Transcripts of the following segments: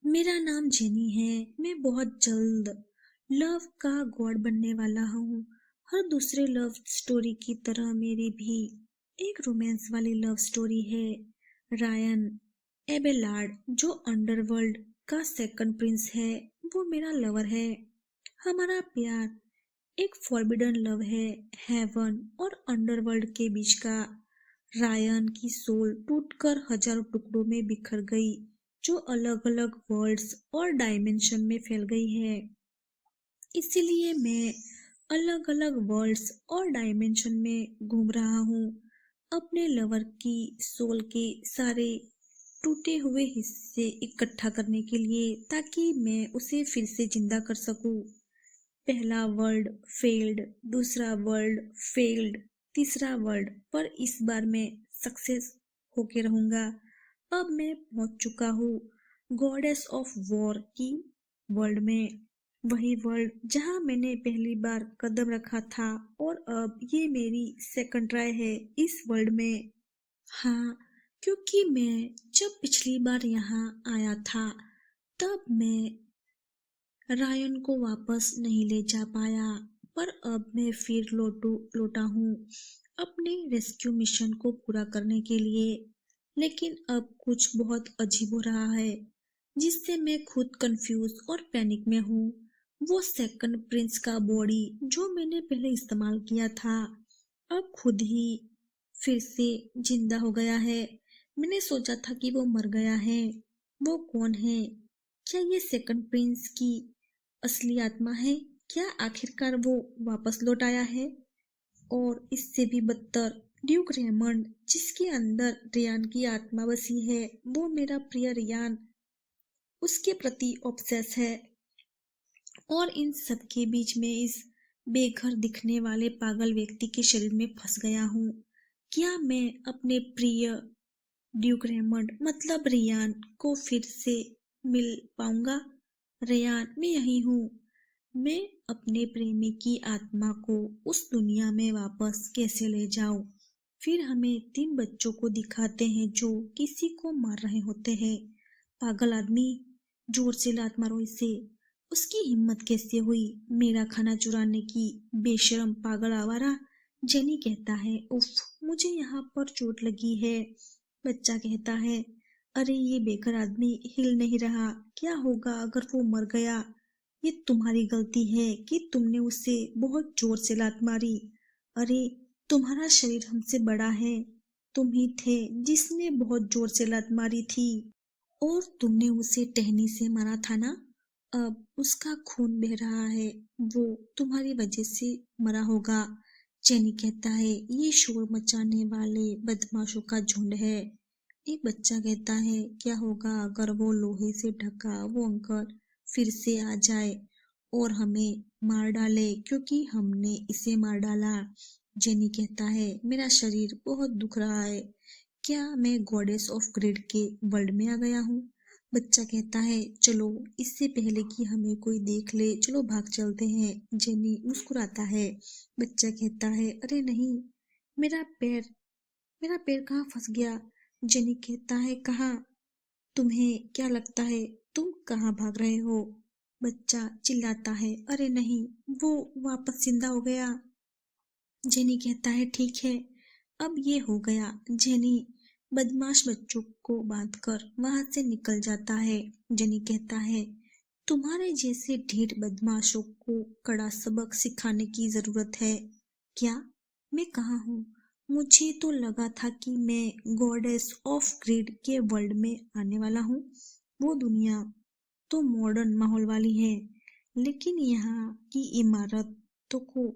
मेरा नाम जेनी है। मैं बहुत जल्द लव का गॉड बनने वाला हूँ। हर दूसरे लव स्टोरी की तरह मेरी भी एक रोमांस वाली लव स्टोरी है। रायन एबेलार्ड जो अंडरवर्ल्ड का सेकंड प्रिंस है, वो मेरा लवर है। हमारा प्यार एक फॉरबिडन लव है, हेवन और अंडरवर्ल्ड के बीच का। रायन की सोल टूटकर हजारों टुकड़ों में बिखर गई, जो अलग अलग वर्ल्ड्स और डायमेंशन में फैल गई है। इसीलिए मैं अलग अलग वर्ल्ड्स और डायमेंशन में घूम रहा हूँ, अपने लवर की सोल के सारे टूटे हुए हिस्से इकट्ठा करने के लिए, ताकि मैं उसे फिर से जिंदा कर सकूं। पहला वर्ल्ड फेल्ड, दूसरा वर्ल्ड फेल्ड, तीसरा वर्ल्ड, पर इस बार मैं सक्सेस होके रहूंगा। अब मैं पहुंच चुका हूँ गॉडेस ऑफ वॉर की वर्ल्ड में, वही वर्ल्ड जहां मैंने पहली बार कदम रखा था, और अब ये मेरी सेकंड ट्राई है इस वर्ल्ड में। हाँ, क्योंकि मैं जब पिछली बार यहाँ आया था, तब मैं रायन को वापस नहीं ले जा पाया, पर अब मैं फिर लौटा हूँ अपने रेस्क्यू मिशन को पूरा करने के लिए। लेकिन अब कुछ बहुत अजीब हो रहा है, जिससे मैं खुद कंफ्यूज और पैनिक में हूँ। वो सेकंड प्रिंस का बॉडी जो मैंने पहले इस्तेमाल किया था, अब खुद ही फिर से जिंदा हो गया है। मैंने सोचा था कि वो मर गया है। वो कौन है? क्या ये सेकंड प्रिंस की असली आत्मा है? क्या आखिरकार वो वापस लौट आया है? और इससे भी बदतर, ड्यूक रेमंड जिसके अंदर रियान की आत्मा बसी है, वो मेरा प्रिय रियान, उसके प्रति ऑब्सेस है। और इन सब के बीच में इस बेघर दिखने वाले पागल व्यक्ति के शरीर में फंस गया हूँ। क्या मैं अपने प्रिय ड्यूक रेमंड मतलब रियान को फिर से मिल पाऊंगा? रेयान, मैं यही हूँ। मैं अपने प्रेमी की आत्मा को उस दुनिया में वापस कैसे ले जाऊं? फिर हमें 3 बच्चों को दिखाते हैं जो किसी को मार रहे होते हैं। पागल आदमी, जोर से लात मारो इसे। उसकी हिम्मत कैसे हुई मेरा खाना चुराने की? बेशरम पागल आवारा। जेनी कहता है, उफ, मुझे यहाँ पर चोट लगी है। बच्चा कहता है, अरे ये बेघर आदमी हिल नहीं रहा, क्या होगा अगर वो मर गया? ये तुम्हारी गलती है कि तुमने उसे बहुत जोर से लात मारी। अरे, तुम्हारा शरीर हमसे बड़ा है। तुम ही थे जिसने बहुत जोर से लात मारी थी, और तुमने उसे टहनी से मारा था ना? अब उसका खून बह रहा है, वो तुम्हारी वजह से मरा होगा। जेनी कहता है, ये शोर मचाने वाले बदमाशों का झुंड है। एक बच्चा कहता है, क्या होगा अगर वो लोहे से ढका वो अंकल फिर से आ जाए और हमें मार डाले क्योंकि हमने इसे मार डाला? जेनी कहता है, मेरा शरीर बहुत दुख रहा है। क्या मैं गॉडेस ऑफ ग्रिड के वर्ल्ड में आ गया हूँ? बच्चा कहता है, चलो, इससे पहले कि हमें कोई देख ले, चलो भाग चलते हैं। जेनी मुस्कुराता है। बच्चा कहता है, अरे नहीं, मेरा पैर मेरा पैर कहाँ फंस गया? जेनी कहता है, कहाँ? तुम्हें क्या लगता है तुम कहाँ भाग रहे हो? बच्चा चिल्लाता है, अरे नहीं, वो वापस जिंदा हो गया। जेनी कहता है, ठीक है, अब ये हो गया। जेनी बदमाश बच्चों को बांधकर वहां से निकल जाता है। जेनी कहता है, तुम्हारे जैसे ढीठ बदमाशों को कड़ा सबक सिखाने की जरूरत है। क्या? मैं कहाँ हूँ? मुझे तो लगा था कि मैं गॉडेस ऑफ ग्रिड के वर्ल्ड में आने वाला हूँ। वो दुनिया तो मॉडर्न माहौल वाली है, लेकिन यहाँ की इमारतों को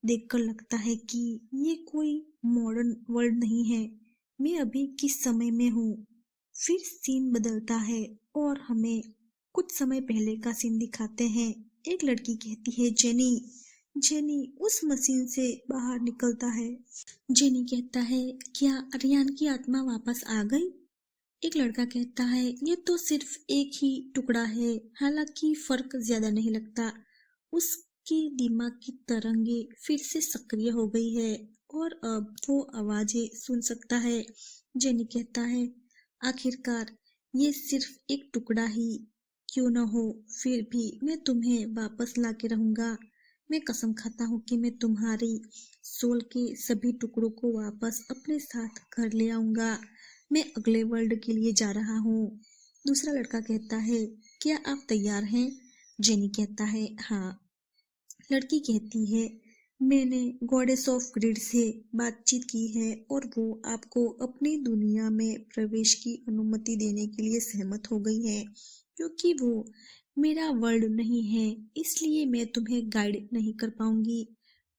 देखकर लगता है कि ये कोई मॉडर्न वर्ल्ड नहीं है। मैं अभी किस समय में हूँ? फिर सीन बदलता है और हमें कुछ समय पहले का सीन दिखाते हैं। एक लड़की कहती है, जेनी। जेनी उस मशीन से बाहर निकलता है। जेनी कहता है, क्या अरियान की आत्मा वापस आ गई? एक लड़का कहता है, ये तो सिर्फ एक ही टुकड़ा है, हालांकि फर्क ज्यादा नहीं लगता। उसकी दिमाग की तरंगे फिर से सक्रिय हो गई है और अब वो आवाजें सुन सकता है। जेनी कहता है, आखिरकार ये सिर्फ एक टुकड़ा ही क्यों न हो, फिर भी मैं तुम्हें वापस ला के रहूंगा। मैं कसम खाता हूँ कि मैं तुम्हारी सोल के सभी टुकड़ों को वापस अपने साथ घर ले आऊंगा। मैं अगले वर्ल्ड के लिए जा रहा हूँ। दूसरा लड़का कहता है, क्या आप तैयार हैं? जेनी कहता है, हाँ। लड़की कहती है, मैंने गॉडेस ऑफ ग्रिड से बातचीत की है और वो आपको अपनी दुनिया में प्रवेश की अनुमति देने के लिए सहमत हो गई है। क्योंकि वो मेरा वर्ल्ड नहीं है, इसलिए मैं तुम्हें गाइड नहीं कर पाऊंगी।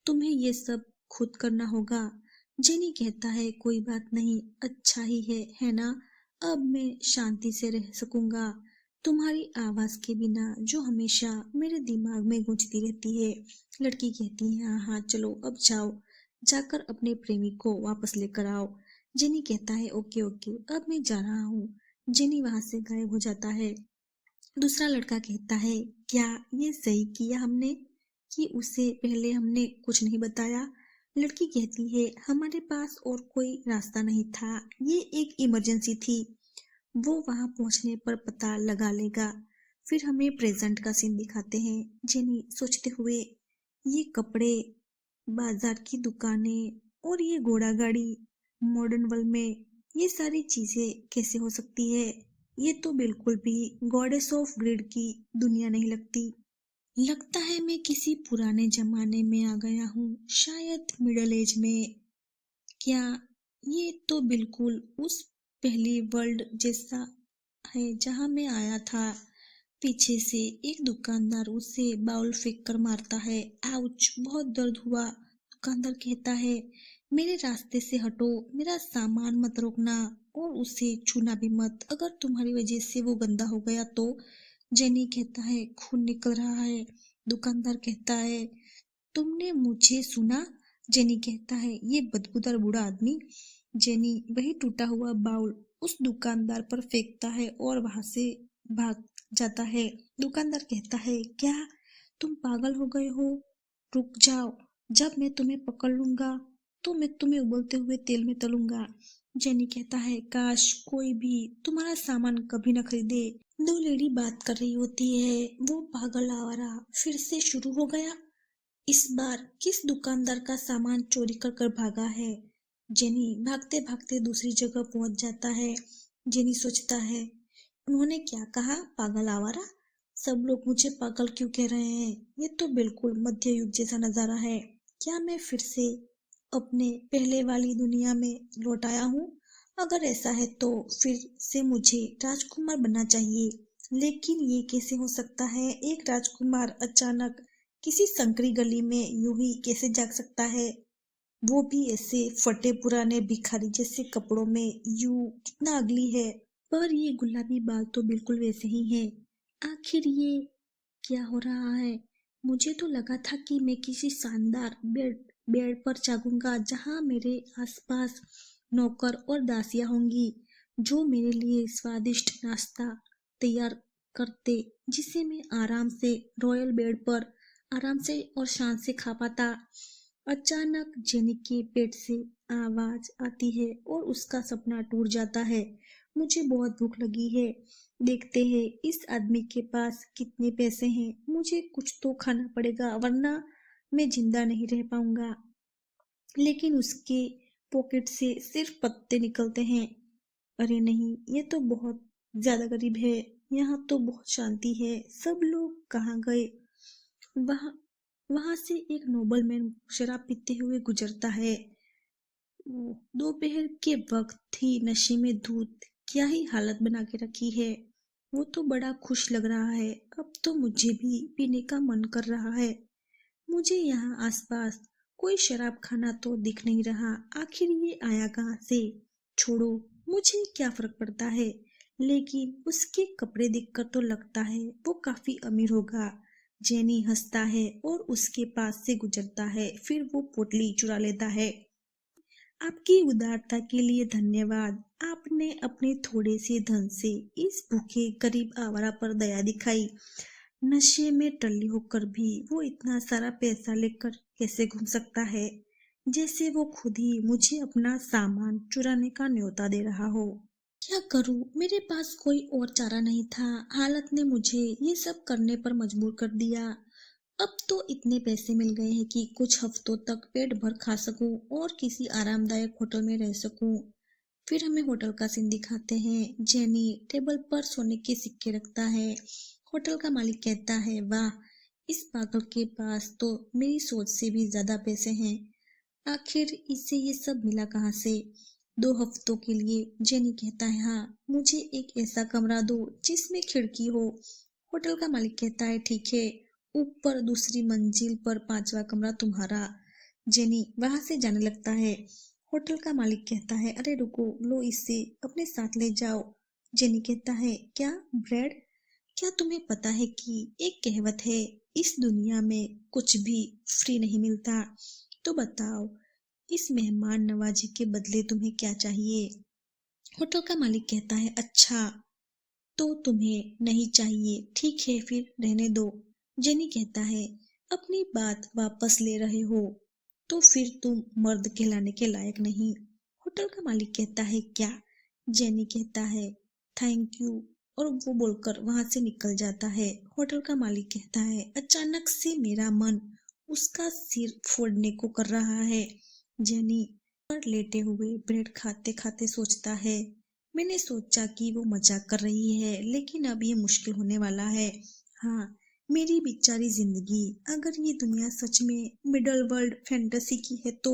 तुम्हें ये सब खुद करना होगा। जेनी कहता है, कोई बात नहीं, अच्छा ही है ना? अब मैं शांति से रह सकूंगा तुम्हारी आवाज के बिना, जो हमेशा मेरे दिमाग में गूंजती रहती है। लड़की कहती है, हाँ हाँ चलो अब जाओ, जाकर अपने प्रेमी को वापस लेकर आओ। जेनी कहता है, ओके ओके, अब मैं जा रहा हूँ। जेनी वहां से गायब हो जाता है। दूसरा लड़का कहता है, क्या ये सही किया हमने कि उसे पहले हमने कुछ नहीं बताया? लड़की कहती है, हमारे पास और कोई रास्ता नहीं था, ये एक इमरजेंसी थी। वो वहां पहुंचने पर पता लगा लेगा। फिर हमें प्रेजेंट का सीन दिखाते हैं। जेनी सोचते हुए, ये कपड़े, बाजार की दुकानें और ये घोड़ा गाड़ी मॉडर्न वर्ल्ड में, ये सारी चीजें कैसे हो सकती है? ये तो बिल्कुल भी गॉडेस ऑफ ग्रिड की दुनिया नहीं लगती। लगता है मैं किसी पुराने जमाने में आ गया हूँ, शायद मिडल एज में। क्या ये तो बिल्कुल उस पहली वर्ल्ड जैसा है जहां मैं आया था। पीछे से एक दुकानदार उसे बाउल फेंक कर मारता है। आउच, बहुत दर्द हुआ। दुकानदार कहता है, मेरे रास्ते से हटो, मेरा सामान मत रोकना और उसे छूना भी मत, अगर तुम्हारी वजह से वो गंदा हो गया तो। जेनी कहता है, खून निकल रहा है। दुकानदार कहता है, तुमने मुझे सुना? जेनी कहता है, ये बदबूदार बूढ़ा आदमी। जेनी वही टूटा हुआ बाउल उस दुकानदार पर फेंकता है और वहां से भाग जाता है। दुकानदार कहता है, क्या तुम पागल हो गए हो? रुक जाओ, जब मैं तुम्हें पकड़ लूंगा तो मैं तुम्हें उबलते हुए तेल में तलूंगा। जेनी कहता है, काश कोई भी तुम्हारा सामान कभी न खरीदे। दो लेडी बात कर रही होती है। वो पागल आवारा फिर से शुरू हो गया। इस बार किस दुकानदार का सामान चोरी कर कर भागा है? जेनी भागते भागते दूसरी जगह पहुंच जाता है। जेनी सोचता है, उन्होंने क्या कहा, पागल आवारा? सब लोग मुझे पागल क्यों कह रहे हैं? ये तो बिल्कुल मध्य युग जैसा नजारा है। क्या मैं फिर से अपने पहले वाली दुनिया में लौट आया हूँ? अगर ऐसा है तो फिर से मुझे राजकुमार बनना चाहिए। लेकिन ये कैसे हो सकता है? एक राजकुमार अचानक किसी संकरी गली में यूं ही कैसे जाग सकता है? वो भी ऐसे फटे पुराने भिखारी जैसे कपड़ों में। यू कितना अगली है। पर ये गुलाबी बाल तो बिल्कुल वैसे ही है। आखिर ये क्या हो रहा है? मुझे तो लगा था कि मैं किसी शानदार बेड बेड पर जागूंगा जहां मेरे आसपास नौकर और दासियां होंगी जो मेरे लिए स्वादिष्ट नाश्ता तैयार करते, जिसे मैं आराम से रॉयल बेड पर आराम से और शान से खा पाता। अचानक जेनी के पेट से आवाज आती है और उसका सपना टूट जाता है। मुझे बहुत भूख लगी है। देखते हैं इस आदमी के पास कितने पैसे हैं। मुझे कुछ तो खाना पड़ेगा वरना मैं जिंदा नहीं रह पाऊंगा। लेकिन उसके पॉकेट से सिर्फ पत्ते निकलते हैं। अरे नहीं, ये तो बहुत ज्यादा गरीब है। यहाँ तो बहुत शांति है। सब लोग कहाँ गए? वहां वहां से एक नोबलमैन शराब पीते हुए गुजरता है। दोपहर के वक्त ही नशे में धुत क्या ही हालत बना के रखी है। वो तो बड़ा खुश लग रहा है। अब तो मुझे भी पीने का मन कर रहा है। मुझे यहाँ आसपास कोई शराब खाना तो दिख नहीं रहा। आखिर ये आया कहाँ से? छोड़ो, मुझे क्या फर्क पड़ता है। लेकिन उसके कपड़े देखकर तो लगता है वो काफी अमीर होगा। जेनी हंसता है और उसके पास से गुजरता है। फिर वो पोटली चुरा लेता है। आपकी उदारता के लिए धन्यवाद। आपने अपने थोड़े से धन से इस भूखे गरीब आवारा पर दया दिखाई। नशे में टल्ली होकर भी वो इतना सारा पैसा लेकर कैसे घूम सकता है, जैसे वो खुद ही मुझे अपना सामान चुराने का न्योता दे रहा हो। क्या करूं? मेरे पास कोई और चारा नहीं था। हालत ने मुझे ये सब करने पर मजबूर कर दिया। अब तो इतने पैसे मिल गए हैं कि कुछ हफ्तों तक पेट भर खा सकूं और किसी आरामदायक होटल में रह सकूं। फिर हमें होटल का सीन दिखाते हैं। जेनी टेबल पर सोने के सिक्के रखता है। होटल का मालिक कहता है, वाह, इस पागल के पास तो मेरी सोच से भी ज्यादा पैसे हैं। आखिर इसे ये सब मिला कहाँ से? 2 हफ्तों के लिए। जेनी कहता है, हाँ, मुझे एक ऐसा कमरा दो जिसमें खिड़की हो। होटल का मालिक कहता है, ठीक है, ऊपर दूसरी मंजिल पर 5वां कमरा तुम्हारा। जेनी वहां से जाने लगता है। होटल का मालिक कहता है, अरे रुको, लो इसे अपने साथ ले जाओ। जेनी कहता है, क्या ब्रेड? क्या तुम्हें पता है कि एक कहावत है, इस दुनिया में कुछ भी फ्री नहीं मिलता। तो बताओ, इस मेहमान नवाजी के बदले तुम्हें क्या चाहिए? होटल का मालिक कहता है, अच्छा, तो तुम्हें नहीं चाहिए, ठीक है, फिर रहने दो। जेनी कहता है, अपनी बात वापस ले रहे हो तो फिर तुम मर्द कहलाने के लायक नहीं। होटल का मालिक कहता है, क्या? जेनी कहता है, थैंक यू, और वो बोलकर वहां से निकल जाता है। होटल का मालिक कहता है, अचानक से मेरा मन उसका सिर फोड़ने को कर रहा है। जेनी पर लेटे हुए ब्रेड खाते खाते सोचता है, मैंने सोचा कि वो मजाक कर रही है, लेकिन अब ये मुश्किल होने वाला है। हाँ, मेरी बेचारी जिंदगी। अगर ये दुनिया सच में मिडल वर्ल्ड फैंटेसी की है तो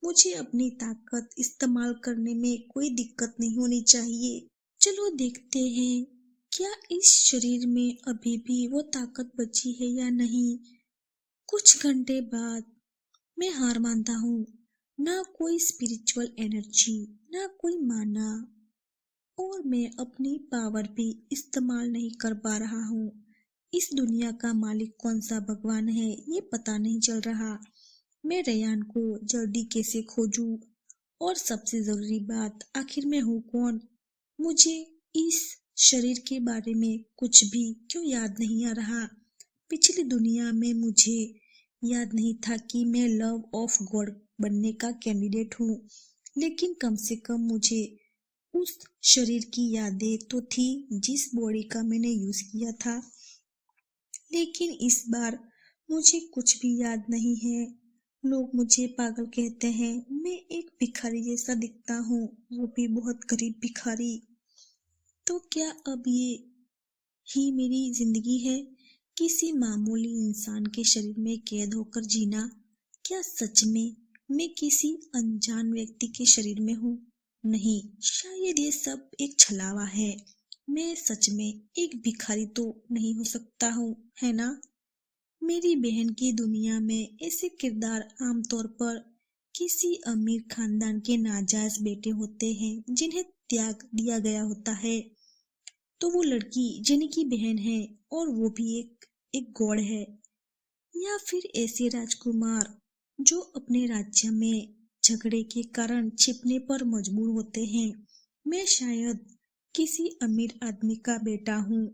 मुझे अपनी ताकत इस्तेमाल करने में कोई दिक्कत नहीं होनी चाहिए। चलो देखते हैं, क्या इस शरीर में अभी भी वो ताकत बची है या नहीं। कुछ घंटे बाद मैं हार मानता हूँ। ना कोई स्पिरिचुअल एनर्जी, ना कोई माना, और मैं अपनी पावर भी इस्तेमाल नहीं कर पा रहा हूँ। इस दुनिया का मालिक कौन सा भगवान है ये पता नहीं चल रहा। मैं रेयान को जल्दी कैसे खोजूं? और सबसे जरूरी बात, आखिर मैं हूँ कौन? मुझे इस शरीर के बारे में कुछ भी क्यों याद नहीं आ रहा? पिछली दुनिया में मुझे याद नहीं था कि मैं लव ऑफ गॉड बनने का कैंडिडेट हूँ, लेकिन कम से कम मुझे उस शरीर की यादें तो थी जिस बॉडी का मैंने यूज किया था। लेकिन इस बार मुझे कुछ भी याद नहीं है। लोग मुझे पागल कहते हैं। मैं एक भिखारी जैसा दिखता हूँ, वो भी बहुत गरीब भिखारी। तो क्या अब ये ही मेरी जिंदगी है? किसी मामूली इंसान के शरीर में कैद होकर जीना? क्या सच में मैं किसी अनजान व्यक्ति के शरीर में हूँ? नहीं, शायद ये सब एक छलावा है। मैं सच में एक भिखारी तो नहीं हो सकता हूँ, है ना? मेरी बहन की दुनिया में ऐसे किरदार आमतौर पर किसी अमीर खानदान के नाजायज बेटे होते हैं जिन्हें त्याग दिया गया होता है। तो वो लड़की जेनी की बहन है, और वो भी एक गॉड है। या फिर ऐसे राजकुमार जो अपने राज्य में झगड़े के कारण छिपने पर मजबूर होते हैं। मैं शायद किसी अमीर आदमी का बेटा हूँ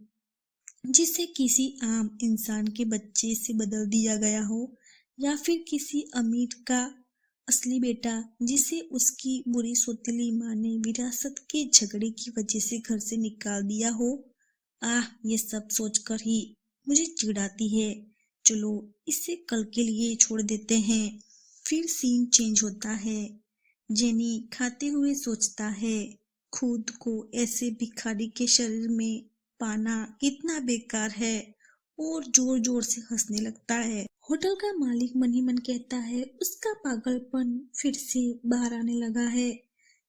जिसे किसी आम इंसान के बच्चे से बदल दिया गया हो, या फिर किसी अमीर का असली बेटा जिसे उसकी बुरी सौतेली माँ ने विरासत के झगड़े की वजह से घर से निकाल दिया हो। ये सब सोचकर ही मुझे चिढ़ आती है। चलो, इसे कल के लिए छोड़ देते हैं। फिर सीन चेंज होता है। जेनी खाते हुए सोचता है, खुद को ऐसे भिखारी के शरीर में पाना कितना बेकार है, और जोर जोर से हंसने लगता है। होटल का मालिक मन ही मन कहता है, उसका पागलपन फिर से बाहर आने लगा है।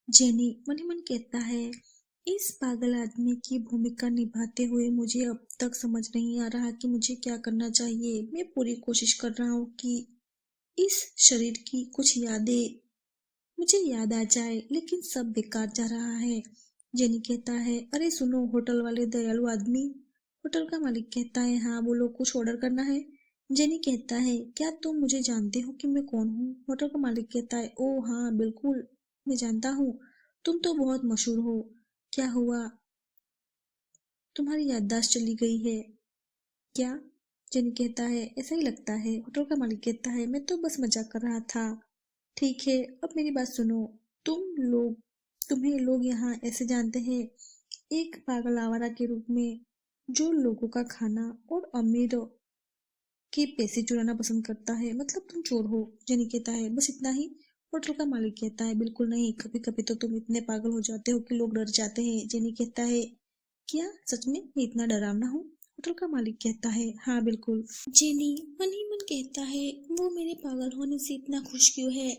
जेनी मन ही मन कहता है, इस पागल आदमी की भूमिका निभाते हुए मुझे अब तक समझ नहीं आ रहा कि मुझे क्या करना चाहिए। मैं पूरी कोशिश कर रहा हूँ कि इस शरीर की कुछ यादें मुझे याद आ जाए, लेकिन सब बेकार जा रहा है। जेनी कहता है, अरे सुनो होटल वाले दयालु आदमी। होटल का मालिक कहता है, हाँ बोलो, कुछ ऑर्डर करना है? जेनी कहता है, क्या तुम मुझे जानते हो कि मैं कौन हूँ? होटल का मालिक कहता है, ओ हाँ बिल्कुल, मैं जानता हूँ, तुम तो बहुत मशहूर हो। क्या हुआ, तुम्हारी याददाश्त चली गई है क्या? जेनी कहता है, ऐसा ही लगता है। होटल का मालिक कहता है, मैं तो बस मजाक कर रहा था। ठीक है, अब मेरी बात सुनो। तुम लोग तुम्हें लोग यहाँ ऐसे जानते हैं, एक पागल आवारा के रूप में जो लोगों का खाना और अमीरों के पैसे चुराना पसंद करता है। मतलब तुम चोर हो, जेनी कहता है। बस इतना ही? होटल का मालिक कहता है, बिल्कुल नहीं, कभी कभी तो तुम इतने पागल हो जाते हो कि लोग डर जाते हैं। जेनी कहता है, क्या सच में मैं इतना डरावना हूँ? होटल का मालिक कहता है, हाँ बिल्कुल। जेनी मन ही मन कहता है, वो मेरे पागल होने से इतना खुश क्यों है?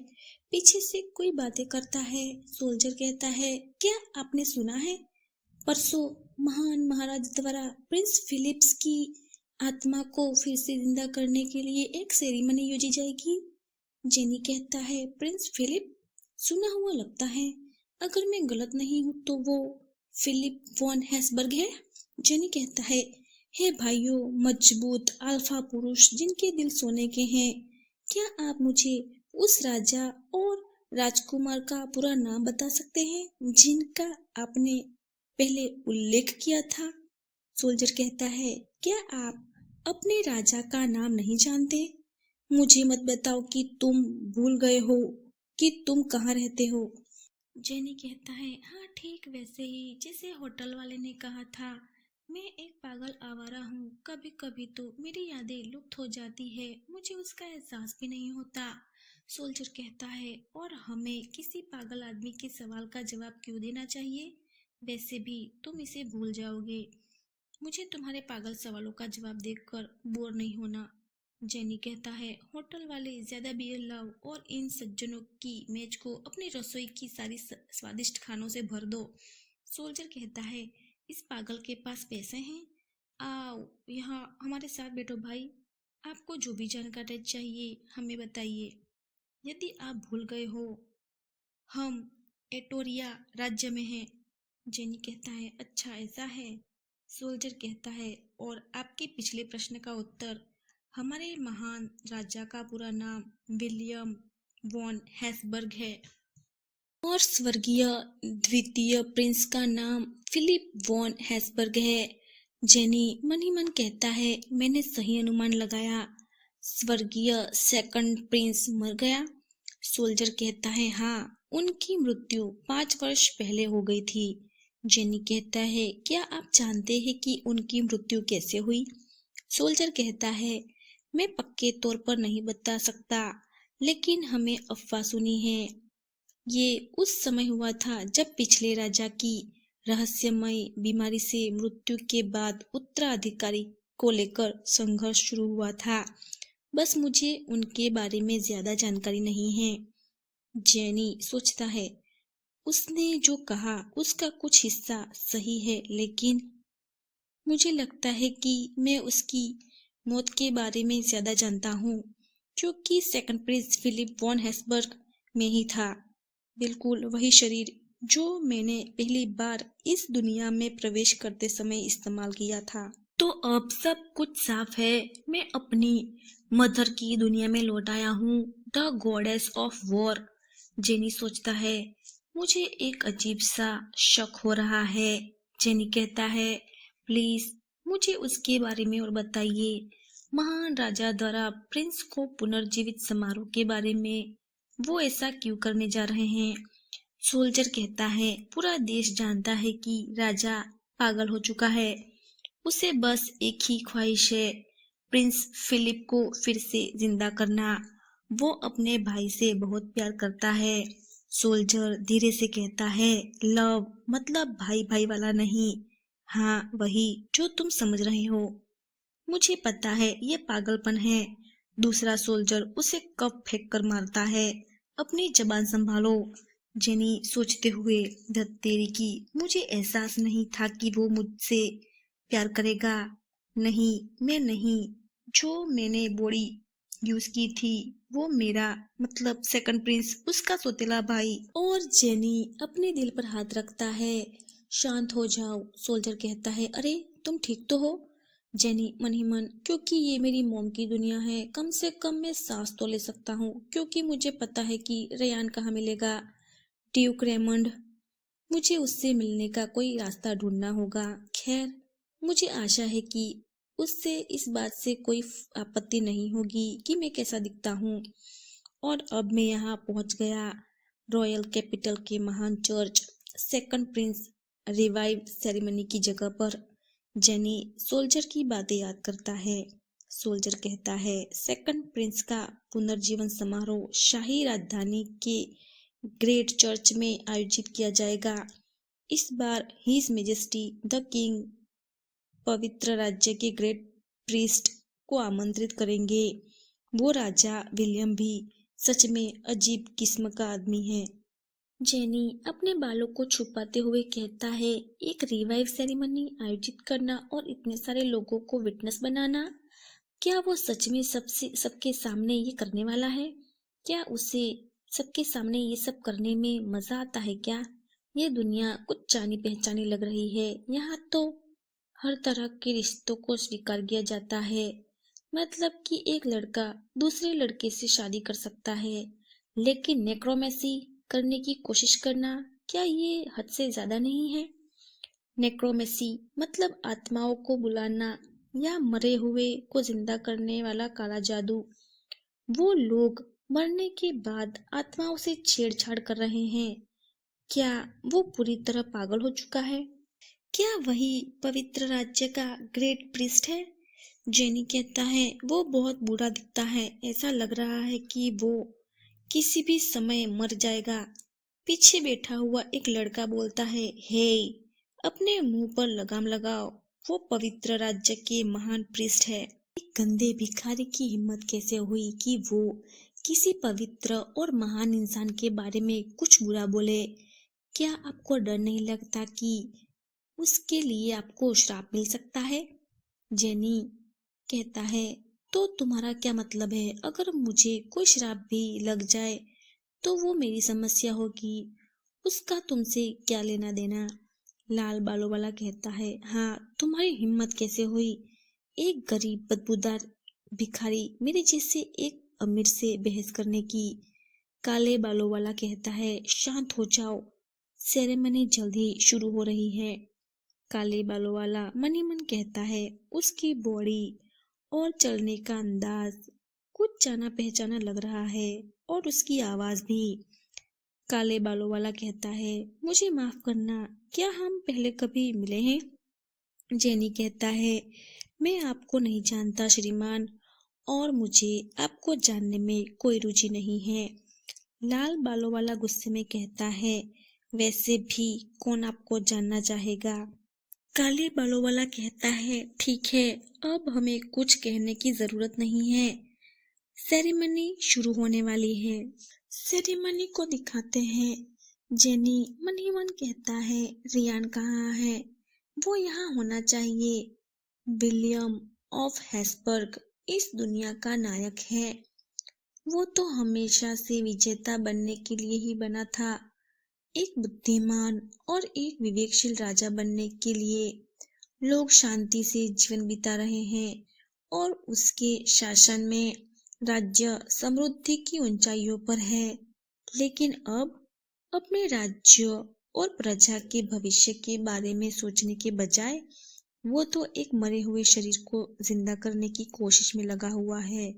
पीछे से कोई बातें करता है। सोल्जर कहता है, क्या आपने सुना है, परसों महान महाराज द्वारा प्रिंस फिलिप्स की आत्मा को फिर से जिंदा करने के लिए एक सेरेमनी योजी जाएगी? जेनी कहता है, प्रिंस फिलिप? सुना हुआ लगता है। अगर मैं गलत नहीं हूँ तो वो फिलिप वॉन हैसबर्ग है। जेनी कहता है, हे भाइयों, मजबूत अल्फा पुरुष जिनके दिल सोने के हैं, क्या आप मुझे उस राजा और राजकुमार का पूरा नाम बता सकते हैं जिनका आपने पहले उल्लेख किया था? सोल्जर कहता है, क्या आप अपने राजा का नाम नहीं जानते? मुझे मत बताओ कि तुम भूल गए हो कि तुम कहाँ रहते हो। जेनी कहता है, हाँ ठीक वैसे ही जैसे होटल वाले ने कहा था। मैं एक पागल आवारा हूँ, कभी कभी तो मेरी यादें लुप्त हो जाती है, मुझे उसका एहसास भी नहीं होता। सोल्जर कहता है, और हमें किसी पागल आदमी के सवाल का जवाब क्यों देना चाहिए? वैसे भी तुम इसे भूल जाओगे। मुझे तुम्हारे पागल सवालों का जवाब देकर बोर नहीं होना। जेनी कहता है, होटल वाले ज्यादा बियर लाओ और इन सज्जनों की मेज को अपनी रसोई की सारी स्वादिष्ट खानों से भर दो। सोल्जर कहता है, इस पागल के पास पैसे हैं? आओ यहाँ हमारे साथ बैठो भाई, आपको जो भी जानकारी चाहिए हमें बताइए। यदि आप भूल गए हो, हम एटोरिया राज्य में हैं। जेनी कहता है, अच्छा ऐसा है। सोल्जर कहता है, और आपके पिछले प्रश्न का उत्तर, हमारे महान राजा का पूरा नाम विलियम वॉन हैसबर्ग है और स्वर्गीय द्वितीय प्रिंस का नाम फिलिप वॉन हैसबर्ग है। जेनी मन ही मन कहता है, मैंने सही अनुमान लगाया, स्वर्गीय सेकंड प्रिंस मर गया। सोल्जर कहता है, हाँ, उनकी मृत्यु 5 वर्ष पहले हो गई थी। जेनी कहता है, क्या आप जानते हैं कि उनकी मृत्यु कैसे हुई? सोल्जर कहता है, मैं पक्के तौर पर नहीं बता सकता, लेकिन हमें अफवाह सुनी है। ये उस समय हुआ था जब पिछले राजा की रहस्यमय बीमारी से मृत्यु के बाद उत्तराधिकारी को लेकर संघर्ष शुरू हुआ था। बस मुझे उनके बारे में ज्यादा जानकारी नहीं है। जेनी सोचता है, उसने जो कहा उसका कुछ हिस्सा सही है, लेकिन मुझे लगता है कि मैं उसकी मौत के बारे में ज्यादा जानता हूँ, क्योंकि सेकंड प्रिंस फिलिप वॉन हैसबर्ग में ही था। बिल्कुल वही शरीर जो मैंने पहली बार इस दुनिया में प्रवेश करते समय इस्तेमाल किया था। तो अब सब कुछ साफ है, मैं अपनी मदर की दुनिया में लौट आया हूँ, the goddess of war. Jenny सोचता है, मुझे एक अजीब सा शक हो रहा है। जेनी कहता है, प्लीज मुझे उसके बारे में और बताइए। महान राजा द्वारा प्रिंस को पुनर्जीवित समारोह के बारे में, वो ऐसा क्यों करने जा रहे हैं? सोल्जर कहता है, पूरा देश जानता है कि राजा पागल हो चुका है, उसे बस एक ही ख्वाहिश है, प्रिंस फिलिप को फिर से जिंदा करना। वो अपने भाई से बहुत प्यार करता है। सोल्जर धीरे से कहता है, लव मतलब भाई भाई वाला नहीं। हाँ वही जो तुम समझ रहे हो। मुझे पता है ये पागलपन है। दूसरा सोल्जर उसे कप फेंक कर मारता है। अपनी जबान संभालो। जेनी सोचते हुए, धत्तेरी की, मुझे एहसास नहीं था कि वो मुझसे प्यार करेगा। नहीं, मैं नहीं। जो मैंने बॉडी यूज की थी वो मेरा मतलब सेकंड प्रिंस, उसका सौतेला भाई। और जेनी अपने दिल पर हाथ रखता है। शांत हो जाओ, सोल्जर कहता है, अरे तुम ठीक तो हो? जेनी मन ही मन, क्योंकि ये मेरी मोम की दुनिया है, कम से कम मैं सांस तो ले सकता हूँ, क्योंकि मुझे पता है कि रेयान कहाँ मिलेगा। ड्यूक रेमंड, मुझे उससे मिलने का कोई रास्ता ढूंढना होगा। खैर, मुझे आशा है कि उससे इस बात से कोई आपत्ति नहीं होगी कि मैं कैसा दिखता हूँ। और अब मैं यहाँ पहुँच गया, रॉयल कैपिटल के महान church second Prince revive ceremony की जगह पर जेनी सोल्जर की बातें याद करता है। सोल्जर कहता है सेकंड प्रिंस का पुनर्जीवन समारोह शाही राजधानी के ग्रेट चर्च में आयोजित किया जाएगा। इस बार हिज मेजेस्टी द किंग पवित्र राज्य के ग्रेट प्रीस्ट को आमंत्रित करेंगे। वो राजा विलियम भी सच में अजीब किस्म का आदमी है। जेनी अपने बालों को छुपाते हुए कहता है एक रिवाइव सेरेमनी आयोजित करना और इतने सारे लोगों को विटनेस बनाना, क्या वो सच में सबके सामने ये करने वाला है? क्या उसे सबके सामने ये सब करने में मजा आता है क्या? ये दुनिया कुछ जानी पहचानी लग रही है। यहाँ तो हर तरह के रिश्तों को स्वीकार किया जाता है। मतलब कि एक लड़का दूसरे लड़के से शादी कर सकता है, लेकिन नेक्रोमेसी करने की कोशिश करना, क्या ये हद से ज्यादा नहीं है? नेक्रोमेसी मतलब आत्माओं को बुलाना या मरे हुए को जिंदा करने वाला काला जादू। वो लोग मरने के बाद आत्माओं से छेड़छाड़ कर रहे हैं। क्या वो पूरी तरह पागल हो चुका है? क्या वही पवित्र राज्य का ग्रेट प्रीस्ट है? जेनी कहता है वो बहुत बूढ़ा दिखता है, ऐसा लग रहा है कि वो किसी भी समय मर जाएगा। पीछे बैठा हुआ एक लड़का बोलता है हे, अपने मुंह पर लगाम लगाओ, वो पवित्र राज्य के महान प्रीस्ट है। एक गंदे भिखारी की हिम्मत कैसे हुई कि वो किसी पवित्र और महान इंसान के बारे में कुछ बुरा बोले? क्या आपको डर नहीं लगता कि उसके लिए आपको श्राप मिल सकता है? जेनी कहता है तो तुम्हारा क्या मतलब है? अगर मुझे कोई श्राप भी लग जाए तो वो मेरी समस्या होगी, उसका तुमसे क्या लेना देना? लाल बालों वाला कहता है हाँ, तुम्हारी हिम्मत कैसे हुई एक गरीब बदबूदार भिखारी मेरे जैसे एक अमीर से बहस करने की? काले बालों वाला कहता है शांत हो जाओ, सेरेमनी जल्द ही शुरू हो रही है। काले बालों वाला मन ही मन कहता है उसकी बॉडी और चलने का अंदाज कुछ जाना पहचाना लग रहा है, और उसकी आवाज भी। काले बालों वाला कहता है मुझे माफ करना, क्या हम पहले कभी मिले हैं? जेनी कहता है मैं आपको नहीं जानता श्रीमान, और मुझे आपको जानने में कोई रुचि नहीं है। लाल बालों वाला गुस्से में कहता है वैसे भी कौन आपको जानना चाहेगा? काले बालों वाला कहता है ठीक है, अब हमें कुछ कहने की जरूरत नहीं है, सेरेमनी शुरू होने वाली है। सेरेमनी को दिखाते हैं। जेनी मन ही मन कहता है रियान कहाँ है? वो यहाँ होना चाहिए। विलियम ऑफ हैस्बर्ग इस दुनिया का नायक है। वो तो हमेशा से विजेता बनने के लिए ही बना था, एक बुद्धिमान और एक विवेकशील राजा बनने के लिए। लोग शांति से जीवन बिता रहे हैं और उसके शासन में राज्य समृद्धि की ऊंचाइयों पर है। लेकिन अब अपने राज्य और प्रजा के भविष्य के बारे में सोचने के बजाय वो तो एक मरे हुए शरीर को जिंदा करने की कोशिश में लगा हुआ है।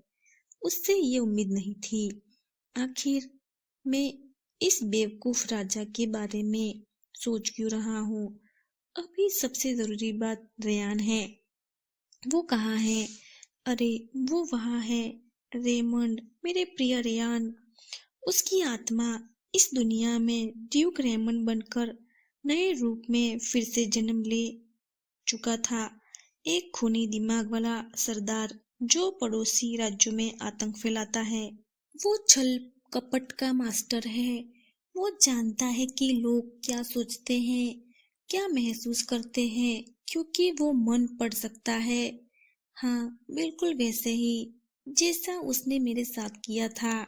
उससे ये उम्मीद नहीं थी। आखिर मैं इस बेवकूफ राजा के बारे में सोच क्यों रहा हूँ? अभी सबसे जरूरी बात रेयान है। वो कहाँ है? अरे वो वहाँ है। रेमंड, मेरे प्रिय रेयान। उसकी आत्मा इस दुनिया में ड्यूक रेमंड बनकर नए रूप में फिर से जन्म ले चुका था। एक खूनी दिमाग वाला सरदार जो पड़ोसी राज्यों में आतंक फैलाता है। वो छल कपट का मास्टर है। वो जानता है कि लोग क्या सोचते हैं, क्या महसूस करते हैं, क्योंकि वो मन पढ़ सकता है। हाँ, बिल्कुल वैसे ही जैसा उसने मेरे साथ किया था।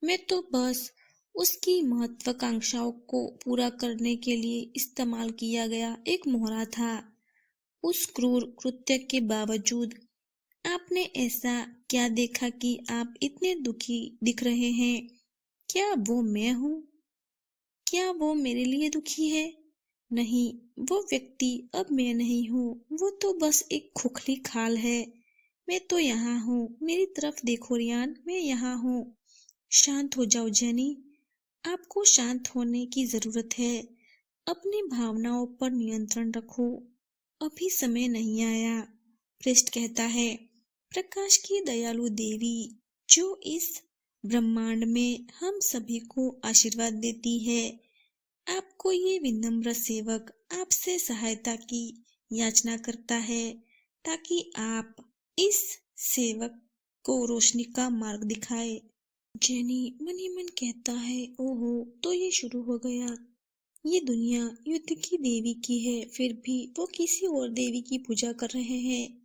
मैं तो बस उसकी महत्वाकांक्षाओं को पूरा करने के लिए इस्तेमाल किया गया एक मोहरा था। उस क्रूर कृत्य के बावजूद आपने ऐसा क्या देखा कि आप इतने दुखी दिख रहे हैं? क्या वो मैं हूँ? क्या वो मेरे लिए दुखी है? नहीं, वो व्यक्ति अब मैं नहीं हूँ। वो तो बस एक खोखली खाल है। मैं तो यहाँ हूँ, मेरी तरफ देखो रियान, मैं यहाँ हूँ। शांत हो जाओ जेनी, आपको शांत होने की जरूरत है। अपनी भावनाओं पर नियंत्रण रखो, अभी समय नहीं आया। पृष्ठ कहता है, प्रकाश की दयालु देवी जो इस ब्रह्मांड में हम सभी को आशीर्वाद देती है, आपको ये विनम्र सेवक आपसे सहायता की याचना करता है ताकि आप इस सेवक को रोशनी का मार्ग दिखाए। जेनी मन ही मन कहता है, ओहो तो ये शुरू हो गया। ये दुनिया युद्ध की देवी की है, फिर भी वो किसी और देवी की पूजा कर रहे हैं।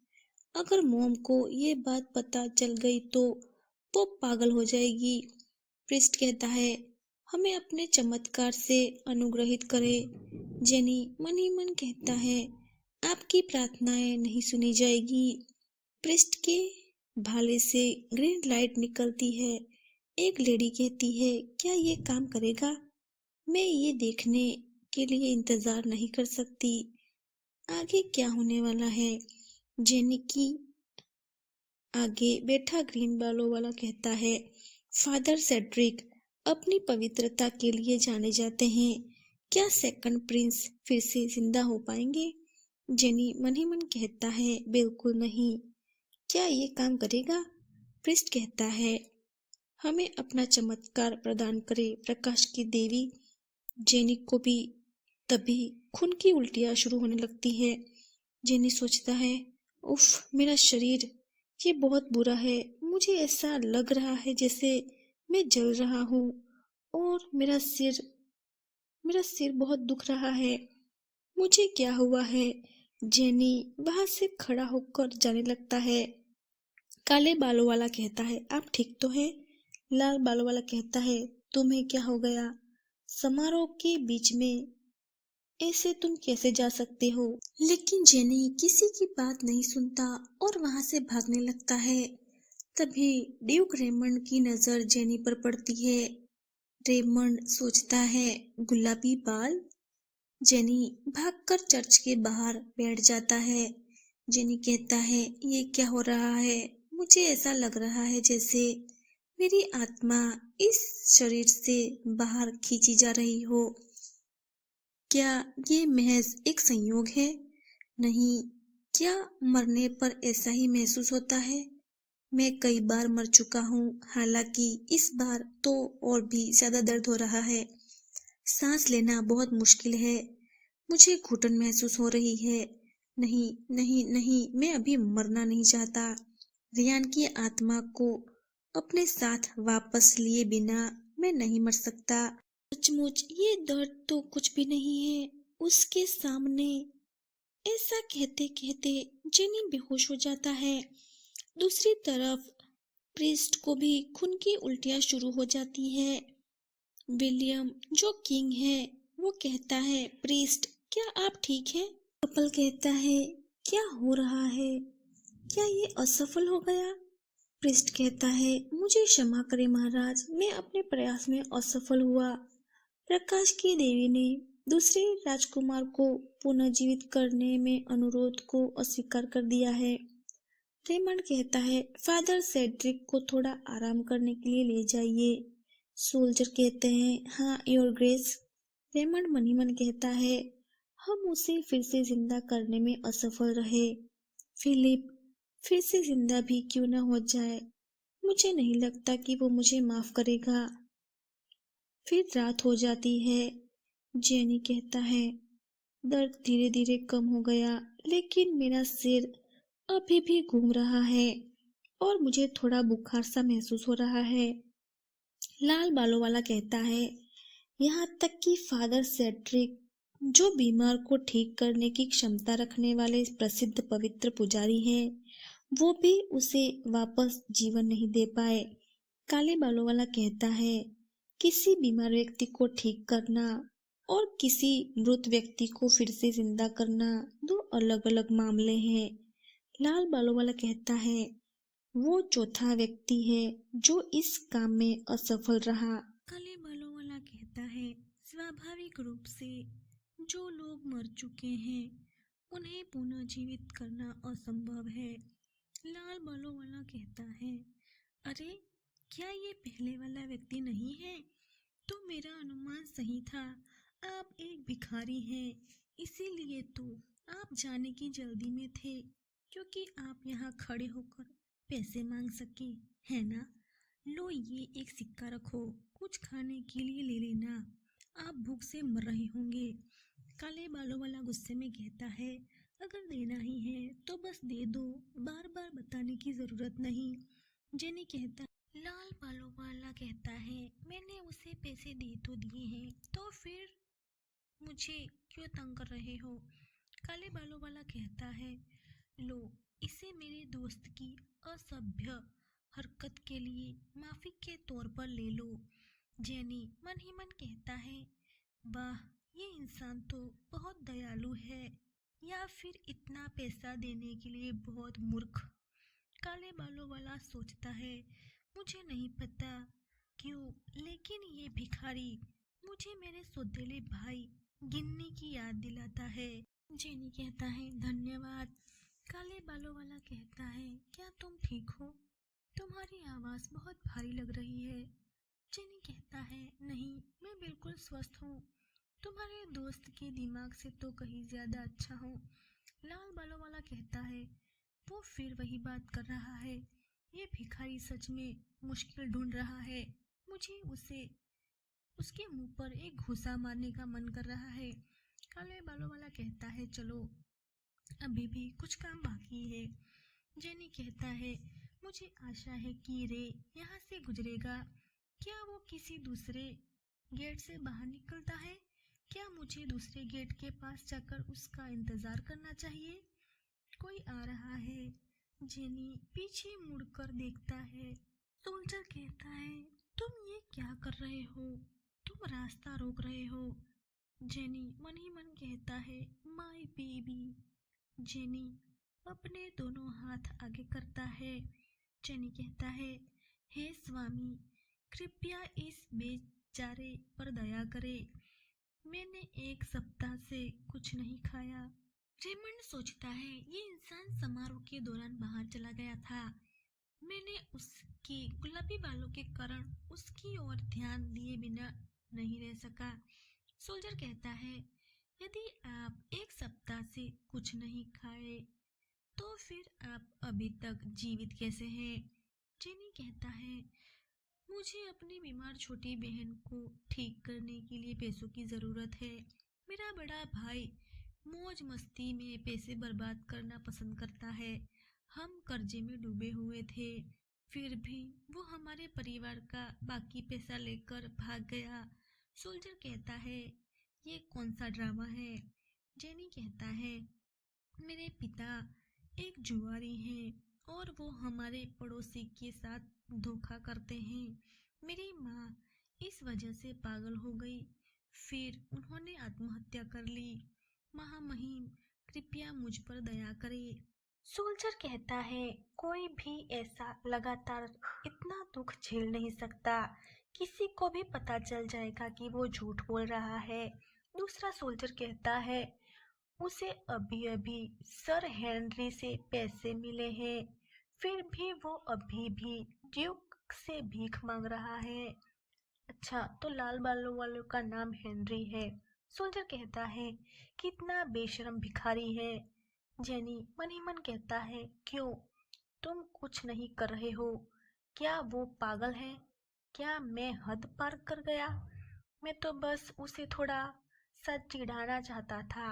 अगर मोम को ये बात पता चल गई तो वो पागल हो जाएगी। प्रिस्ट कहता है, हमें अपने चमत्कार से अनुग्रहित करे। जेनी मन ही मन कहता है, आपकी प्रार्थनाएं नहीं सुनी जाएगी। प्रिस्ट के भाले से ग्रीन लाइट निकलती है। एक लेडी कहती है, क्या ये काम करेगा? मैं ये देखने के लिए इंतजार नहीं कर सकती। आगे क्या होने वाला है? जेनी की आगे बैठा ग्रीन बालों वाला कहता है, फादर सेड्रिक अपनी पवित्रता के लिए जाने जाते हैं। क्या सेकंड प्रिंस फिर से जिंदा हो पाएंगे? जेनी मन ही मन कहता है, बिल्कुल नहीं। क्या ये काम करेगा? प्रिस्ट कहता है, हमें अपना चमत्कार प्रदान करे प्रकाश की देवी। जेनी को भी तभी खून की उल्टियां शुरू होने लगती है। जेनी सोचता है, उफ मेरा शरीर, ये बहुत बुरा है। मुझे ऐसा लग रहा है जैसे मैं जल रहा हूँ और मेरा सिर बहुत दुख रहा है। मुझे क्या हुआ है? जेनी वहां से खड़ा होकर जाने लगता है। काले बालों वाला कहता है, आप ठीक तो हैं? लाल बालों वाला कहता है, तुम्हें क्या हो गया? समारोह के बीच में ऐसे तुम कैसे जा सकते हो? लेकिन जेनी किसी की बात नहीं सुनता और वहां से भागने लगता है। तभी ड्यूक रेमंड की नजर जेनी पर पड़ती है। रेमंड सोचता है, गुलाबी बाल। जेनी भागकर चर्च के बाहर बैठ जाता है। जेनी कहता है, ये क्या हो रहा है? मुझे ऐसा लग रहा है जैसे मेरी आत्मा इस शरीर से बाहर खींची जा रही हो। क्या ये महज एक संयोग है? नहीं, क्या मरने पर ऐसा ही महसूस होता है? मैं कई बार मर चुका हूँ, हालांकि इस बार तो और भी ज्यादा दर्द हो रहा है। सांस लेना बहुत मुश्किल है। मुझे घुटन महसूस हो रही है। नहीं नहीं नहीं, मैं अभी मरना नहीं चाहता। रियान की आत्मा को अपने साथ वापस लिए बिना मैं नहीं मर सकता। सचमुच ये दर्द तो कुछ भी नहीं है उसके सामने। ऐसा कहते कहते जेनी बेहोश हो जाता है। दूसरी तरफ प्रीस्ट को भी खून की उल्टियां शुरू हो जाती है। विलियम जो किंग है वो कहता है, प्रीस्ट क्या आप ठीक हैं? कपल कहता है, क्या हो रहा है? क्या ये असफल हो गया? प्रीस्ट कहता है, मुझे क्षमा करें महाराज, मैं अपने प्रयास में असफल हुआ। प्रकाश की देवी ने दूसरे राजकुमार को पुनर्जीवित करने में अनुरोध को अस्वीकार कर दिया है। रेमंड कहता है, फादर सेड्रिक को थोड़ा आराम करने के लिए ले जाइए। सोल्जर कहते हैं, हाँ योर ग्रेस। रेमंड मन ही मन कहता है, हम उसे फिर से जिंदा करने में असफल रहे। फिलिप फिर से जिंदा भी क्यों न हो जाए, मुझे नहीं लगता कि वो मुझे माफ करेगा। फिर रात हो जाती है। जेनी कहता है, दर्द धीरे धीरे कम हो गया, लेकिन मेरा सिर अभी भी घूम रहा है और मुझे थोड़ा बुखार सा महसूस हो रहा है। लाल बालों वाला कहता है, यहाँ तक कि फादर सेड्रिक जो बीमार को ठीक करने की क्षमता रखने वाले प्रसिद्ध पवित्र पुजारी हैं, वो भी उसे वापस जीवन नहीं दे पाए। काले बालों वाला कहता है, किसी बीमार व्यक्ति को ठीक करना और किसी मृत व्यक्ति को फिर से जिंदा करना दो अलग अलग मामले हैं। लाल बालों वाला कहता है, वो चौथा व्यक्ति है जो इस काम में असफल रहा। काले बालों वाला कहता है, स्वाभाविक रूप से जो लोग मर चुके हैं उन्हें पुनर्जीवित करना असंभव है। लाल बालों वाला कहता है, अरे क्या ये पहले वाला व्यक्ति नहीं है? तो मेरा अनुमान सही था। आप एक भिखारी हैं, इसीलिए तो आप जाने की जल्दी में थे, क्योंकि आप यहाँ खड़े होकर पैसे मांग सके, है ना? लो ये एक सिक्का रखो, कुछ खाने के लिए ले लेना, आप भूख से मर रहे होंगे। काले बालों वाला गुस्से में कहता है, अगर देना ही है तो बस दे दो, बार बार बताने की जरूरत नहीं। जेनी कहता, लाल बालों वाला कहता है, मैंने उसे पैसे दे तो दिए हैं, तो फिर मुझे क्यों तंग कर रहे हो? काले बालों वाला कहता है, लो इसे मेरे दोस्त की असभ्य हरकत के लिए माफी के तौर पर ले लो। जेनी मन ही मन कहता है, वाह ये इंसान तो बहुत दयालु है, या फिर इतना पैसा देने के लिए बहुत मूर्ख। काले बालों वाला सोचता है, मुझे नहीं पता क्यों, लेकिन ये भिखारी मुझे मेरे सौतेले भाई गिन्नी की याद दिलाता है। जेनी कहता है, धन्यवाद। काले बालों वाला कहता है, क्या तुम ठीक हो? तुम्हारी आवाज बहुत भारी लग रही है। जेनी कहता है, नहीं मैं बिल्कुल स्वस्थ हूँ, तुम्हारे दोस्त के दिमाग से तो कहीं ज्यादा अच्छा हूँ। लाल बालों वाला कहता है, वो फिर वही बात कर रहा है, ये भिखारी सच में मुश्किल ढूंढ रहा है, मुझे उसे उसके मुंह पर एक घूंसा मारने का मन कर रहा है। काले बालों वाला कहता है, चलो अभी भी कुछ काम बाकी है। जेनी कहता है, मुझे आशा है कि रे यहाँ से गुजरेगा। क्या वो किसी दूसरे गेट से बाहर निकलता है? क्या मुझे दूसरे गेट के पास जाकर उसका इंतजार करना चाहिए? कोई आ रहा है। जेनी पीछे मुड़कर देखता है। सोल्जर कहता है, तुम ये क्या कर रहे हो? तुम रास्ता रोक रहे हो। जेनी मन ही मन कहता है, माय बेबी। जेनी अपने दोनों हाथ आगे करता है। जेनी कहता है, हे स्वामी, कृपया इस बेचारे पर दया करें, मैंने एक सप्ताह से कुछ नहीं खाया। रेमंड सोचता है, ये इंसान समारोह के दौरान बाहर चला गया था, मैंने उसके गुलाबी बालों के कारण उसकी ओर ध्यान दिए बिना नहीं रह सका। सोल्जर कहता है, यदि आप एक सप्ताह से कुछ नहीं खाए तो फिर आप अभी तक जीवित कैसे हैं? जेनी कहता है, मुझे अपनी बीमार छोटी बहन को ठीक करने के लिए पैसों की जरूरत है। मेरा बड़ा भाई मौज मस्ती में पैसे बर्बाद करना पसंद करता है। हम कर्जे में डूबे हुए थे, फिर भी वो हमारे परिवार का बाकी पैसा लेकर भाग गया। सोल्जर कहता है, ये कौन सा ड्रामा है? जेनी कहता है, मेरे पिता एक जुआरी हैं और वो हमारे पड़ोसी के साथ धोखा करते हैं। मेरी माँ इस वजह से पागल हो गई, फिर उन्होंने आत्महत्या कर ली। महामहिम कृपया मुझ पर दया करें। सोल्जर कहता है, कोई भी ऐसा लगातार इतना दुख झेल नहीं सकता, किसी को भी पता चल जाएगा कि वो झूठ बोल रहा है। दूसरा सोल्जर कहता है, उसे अभी अभी सर हेनरी से पैसे मिले हैं, फिर भी वो अभी भी ड्यूक से भीख मांग रहा है। अच्छा, तो लाल बालों वालों का नाम हेनरी है। सोल्जर कहता है, कितना बेशरम भिखारी है। जेनी मन ही मन कहता है, क्यों तुम कुछ नहीं कर रहे हो? क्या वो पागल है? क्या मैं हद पार कर गया? मैं तो बस उसे थोड़ा सा चिढ़ाना चाहता था।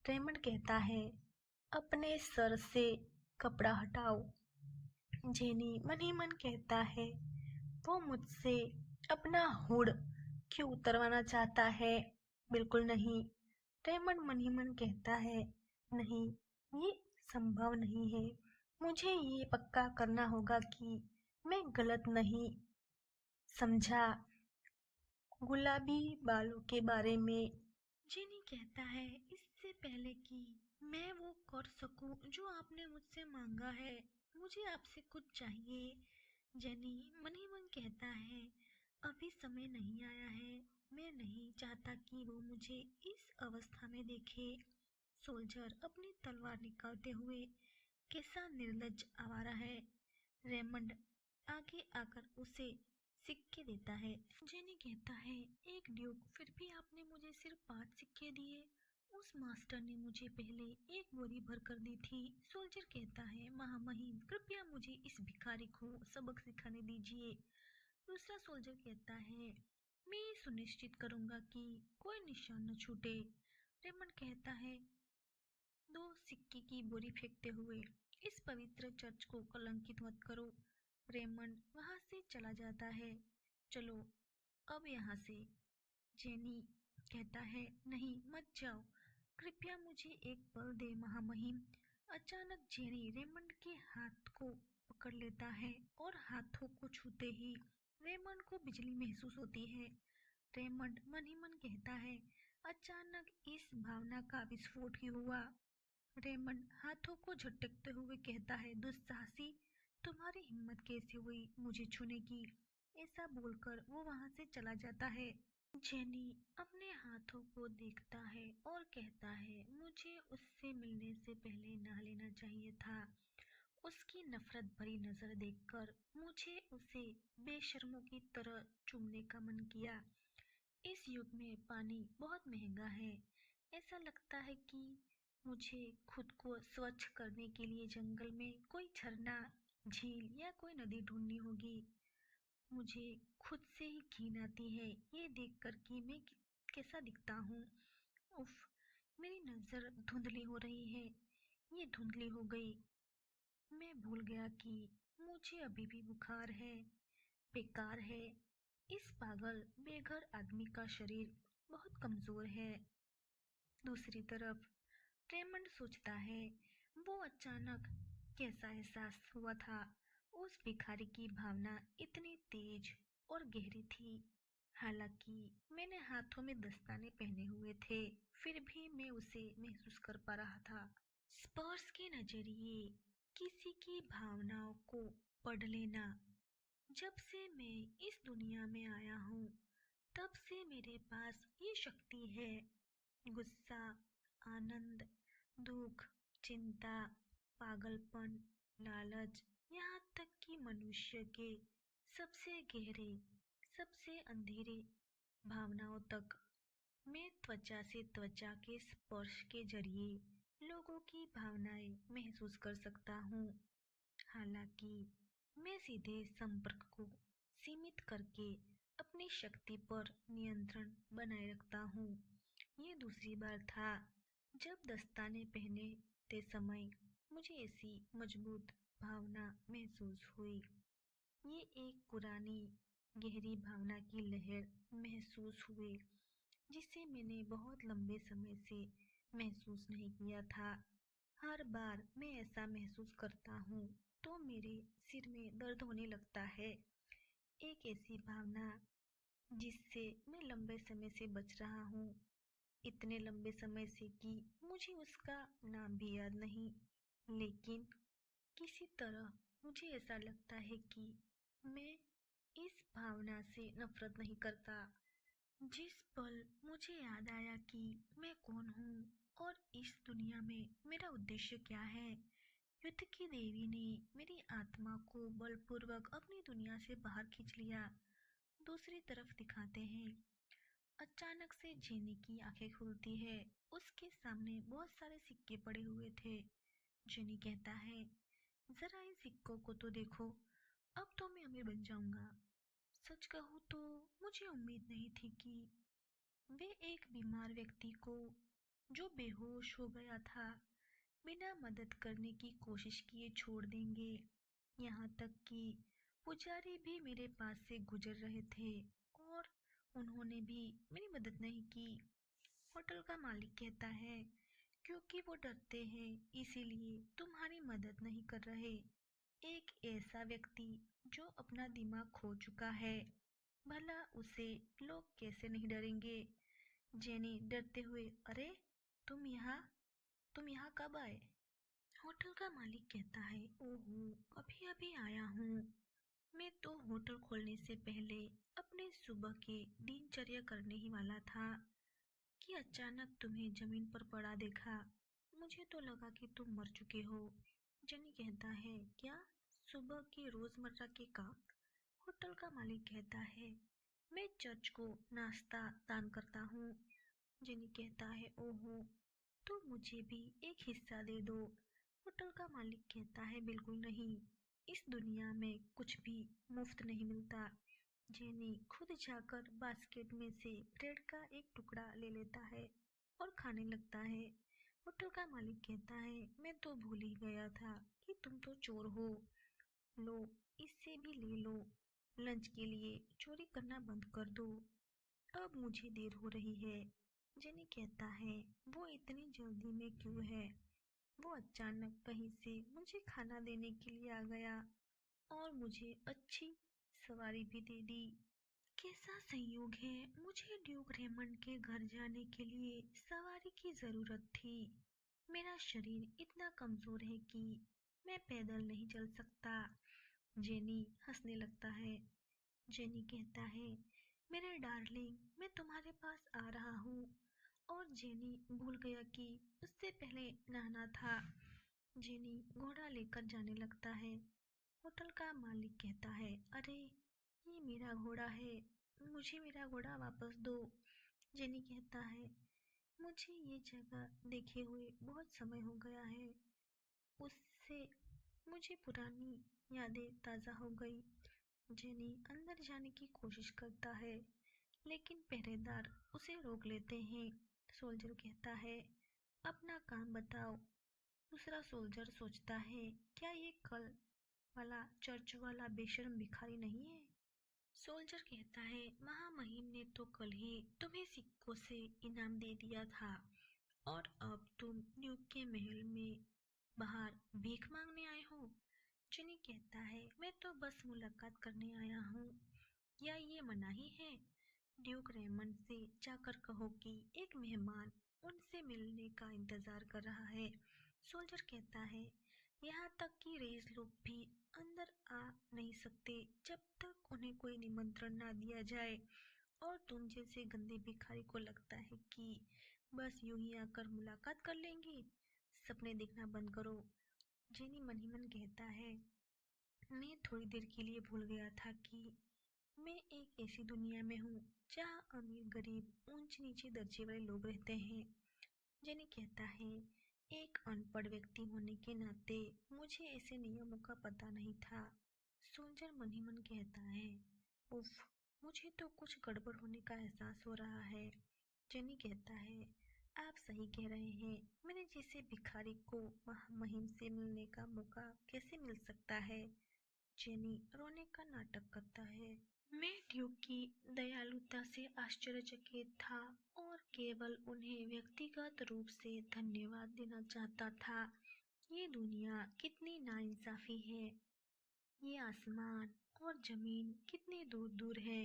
रेमंड कहता है, अपने सर से कपड़ा हटाओ। जेनी मन ही मन कहता है, वो मुझसे अपना हुड क्यों उतरवाना चाहता है? बिल्कुल नहीं। रेमंड मन ही मन कहता है, नहीं ये संभव नहीं है, मुझे ये पक्का करना होगा कि मैं गलत नहीं समझा गुलाबी बालों के बारे में। जेनी कहता है, इससे पहले कि मैं वो कर सकूं जो आपने मुझसे मांगा है, मुझे आपसे कुछ चाहिए। जेनी मन ही मन कहता है, अभी समय नहीं आया है, मैं नहीं चाहता कि वो मुझे इस अवस्था में देखे। सोल्जर अपनी तलवार निकालते हुए, कैसा निर्लज्ज आवारा है। रेमंड आगे आकर उसे सिक्के देता है। जेनी कहता है, एक ड्यूक, फिर भी आपने मुझे सिर्फ 5 सिक्के दिए। उस मास्टर ने मुझे पहले एक बोरी भर कर दी थी। सोल्जर कहता है, महामहिम, कृपया मुझे इस भिखारी को सबक सिखाने दीजिए। दूसरा सोल्जर कहता है, मैं ये सुनिश्चित करूंगा कि कोई निशान न छूटे। रेमंड कहता है, 2 सिक्के की बोरी फेंकते हुए, इस पवित्र चर्च को कलंकित मत करो। रेमंड वहां से चला जाता है। चलो अब यहाँ से। जेनी कहता है, नहीं मत जाओ, कृपया मुझे एक पल दे महामहिम। अचानक जेनी रेमंड के हाथ को पकड़ लेता है और हाथों को छूते ही रेमंड को बिजली महसूस होती है। रेमंड मन ही मन कहता है, अचानक इस भावना का विस्फोट ही हुआ। रेमंड हाथों को झटकते हुए कहता है, दुस्साहसी, तुम्हारी हिम्मत कैसे हुई मुझे छूने की। ऐसा बोलकर वो वहां से चला जाता है। जेनी अपने हाथों को देखता है और कहता है, मुझे उससे मिलने से पहले नहा लेना चाहिए था। उसकी नफरत भरी नजर देखकर मुझे उसे बेशर्मों की तरह चूमने का मन किया। इस युग में पानी बहुत महंगा है। ऐसा लगता है कि मुझे खुद को स्वच्छ करने के लिए जंगल में कोई झरना, झील या कोई नदी ढूंढनी होगी। मुझे खुद से ही घिन आती है ये देखकर कि मैं कैसा दिखता हूँ। उफ, मेरी नजर धुंधली हो रही है। ये धुंधली हो गई। मैं भूल गया कि मुझे अभी भी बुखार है। बेकार है। इस पागल बेघर आदमी का शरीर बहुत कमजोर है। दूसरी तरफ रेमंड सोचता है, वो अचानक कैसा एहसास हुआ था। उस भिखारी की भावना इतनी तेज और गहरी थी। हालांकि मैंने हाथों में दस्ताने पहने हुए थे, फिर भी मैं उसे महसूस कर पा रहा था। स्पर्श के नजरिए किसी की भावनाओं को पढ़ लेना। जब से मैं इस दुनिया में आया हूँ, तब से मेरे पास ये शक्ति है। गुस्सा, आनंद, दुख, चिंता, पागलपन, लालच, यहाँ तक कि मनुष्य के सबसे गहरे, सबसे अंधेरे भावनाओं तक मैं त्वचा से त्वचा के स्पर्श के जरिए लोगों की भावनाएं महसूस कर सकता हूँ। हालांकि मैं सीधे संपर्क को सीमित करके अपनी शक्ति पर नियंत्रण बनाए रखता हूँ। ये दूसरी बार था जब दस्ताने पहनते समय मुझे ऐसी मजबूत भावना महसूस हुई। ये एक पुरानी गहरी भावना की लहर महसूस हुई जिसे मैंने बहुत लंबे समय से महसूस नहीं किया था। हर बार मैं ऐसा महसूस करता हूँ तो मेरे सिर में दर्द होने लगता है। एक ऐसी भावना जिससे मैं लंबे समय से बच रहा हूँ, इतने लंबे समय से कि मुझे उसका नाम भी याद नहीं। लेकिन किसी तरह मुझे ऐसा लगता है कि मैं इस भावना से नफरत नहीं करता। जिस पल मुझे याद आया कि मैं कौन हूँ और इस दुनिया में मेरा उद्देश्य क्या है, युद्ध की देवी ने मेरी आत्मा को बलपूर्वक अपनी दुनिया से बाहर खींच लिया। दूसरी तरफ दिखाते हैं। अचानक से जेनी की आंखें खुलती है। उसके सामने बहुत सारे सिक्के पड़े हुए थे। जेनी कहता है, जरा इन सिक्कों को तो देखो, अब तो मैं अमीर बन जाऊंगा। सच कहूँ तो मुझे उम्मीद नहीं थी कि वे एक बीमार व्यक्ति को, जो बेहोश हो गया था, बिना मदद करने की कोशिश किए छोड़ देंगे। यहाँ तक कि पुजारी भी मेरे पास से गुजर रहे थे और उन्होंने भी मेरी मदद नहीं की। होटल का मालिक कहता है, क्योंकि वो डरते हैं इसीलिए तुम्हारी मदद नहीं कर रहे। एक ऐसा व्यक्ति जो अपना दिमाग खो चुका है, भला उसे लोग कैसे नहीं डरेंगे। जेनी डरते हुए, अरे तुम यहाँ कब आए? होटल का मालिक कहता है, ओहो, अभी अभी आया हूँ। मैं तो होटल खोलने से पहले अपने सुबह की दिनचर्या करने ही वाला था कि अचानक तुम्हें जमीन पर पड़ा देखा। मुझे तो लगा कि तुम मर चुके हो। जेनी कहता है, क्या? सुबह के रोजमर्रा के काम? होटल का मालिक कहता है, मैं चर्च को नाश्ता दान करता हूँ। जेनी कहता है, ओहो, तो मुझे भी एक हिस्सा दे दो। होटल का मालिक कहता है, बिल्कुल नहीं, इस दुनिया में कुछ भी मुफ्त नहीं मिलता। जेनी खुद जाकर बास्केट में से ब्रेड का एक टुकड़ा ले लेता है और खाने लगता है। होटल का मालिक कहता है, मैं तो भूल ही गया था कि तुम तो चोर हो। लो, इससे भी ले लो। लंच के लिए चोरी करना बंद कर दो। अब मुझे देर हो रही है। जेनी कहता है, वो इतनी जल्दी में क्यों है? वो अचानक कहीं से मुझे खाना देने के लिए आ गया और मुझे अच्छी सवारी भी दे दी। कैसा संयोग है, मुझे ड्यूक रेमंड के घर जाने के लिए सवारी की जरूरत थी। मेरा शरीर इतना कमजोर है कि मैं पैदल नहीं चल सकता। जेनी हंसने लगता है। जेनी कहता है, मेरे डार्लिंग, मैं तुम्हारे पास आ रहा हूँ। और जेनी भूल गया कि उससे पहले नहाना था। जेनी घोड़ा लेकर जाने लगता है। होटल का मालिक कहता है, अरे, ये मेरा घोड़ा है, मुझे मेरा घोड़ा वापस दो। जेनी कहता है, मुझे ये जगह देखे हुए बहुत समय हो गया है। उससे मुझे पुरानी यादें ताज़ा हो गई। जेनी अंदर जाने की कोशिश करता है, लेकिन पहरेदार उसे रोक लेते हैं। सोल्जर कहता है, अपना काम बताओ। दूसरा सोल्जर सोचता है, क्या ये कल वाला चर्च वाला बेशर्म भिखारी नहीं है? सोल्जर कहता है, महामहिम ने तो कल ही तुम्हें सिक्कों से इनाम दे दिया था और अब तुम ड्यूक के महल में बाहर भीख मांगने आए हो। जेनी कहता है, मैं तो बस मुलाकात करने आया हूँ। या ये मनाही है? ड्यूक रेमंड से जाकर कहो कि एक मेहमान उनसे मिलने का इंतजार कर रहा है। सोल्जर कहता है, यहाँ तक कि रेस लोग भी अंदर आ नहीं सकते जब तक उन्हें कोई निमंत्रण ना दिया जाए, और तुम जैसे गंदे भिखारी को लगता है कि बस यूं ही आकर मुलाकात कर लेंगे। सपने देखना बंद करो। जेनी मन ही मन कहता है, मैं थोड़ी देर के लिए भूल गया था कि मैं एक ऐसी दुनिया में हूँ जहाँ अमीर गरीब ऊंच नीचे दर्जे वाले लोग रहते हैं। जेनी कहता है, एक अनपढ़ व्यक्ति होने के नाते मुझे ऐसे नियमों का पता नहीं था। सोल्जर मन ही मन कहता है, उफ, मुझे तो कुछ गड़बड़ होने का एहसास हो रहा है। जेनी कहता है, आप सही कह रहे हैं, मेरे जैसे भिखारी को महामहिम से मिलने का मौका कैसे मिल सकता है? जेनी रोने का नाटक करता है। मैं ड्यूक की दयालुता से आश्चर्यचकित था और केवल उन्हें व्यक्तिगत रूप से धन्यवाद देना चाहता था। ये दुनिया कितनी नाइंसाफी है। ये आसमान और जमीन कितने दूर दूर है।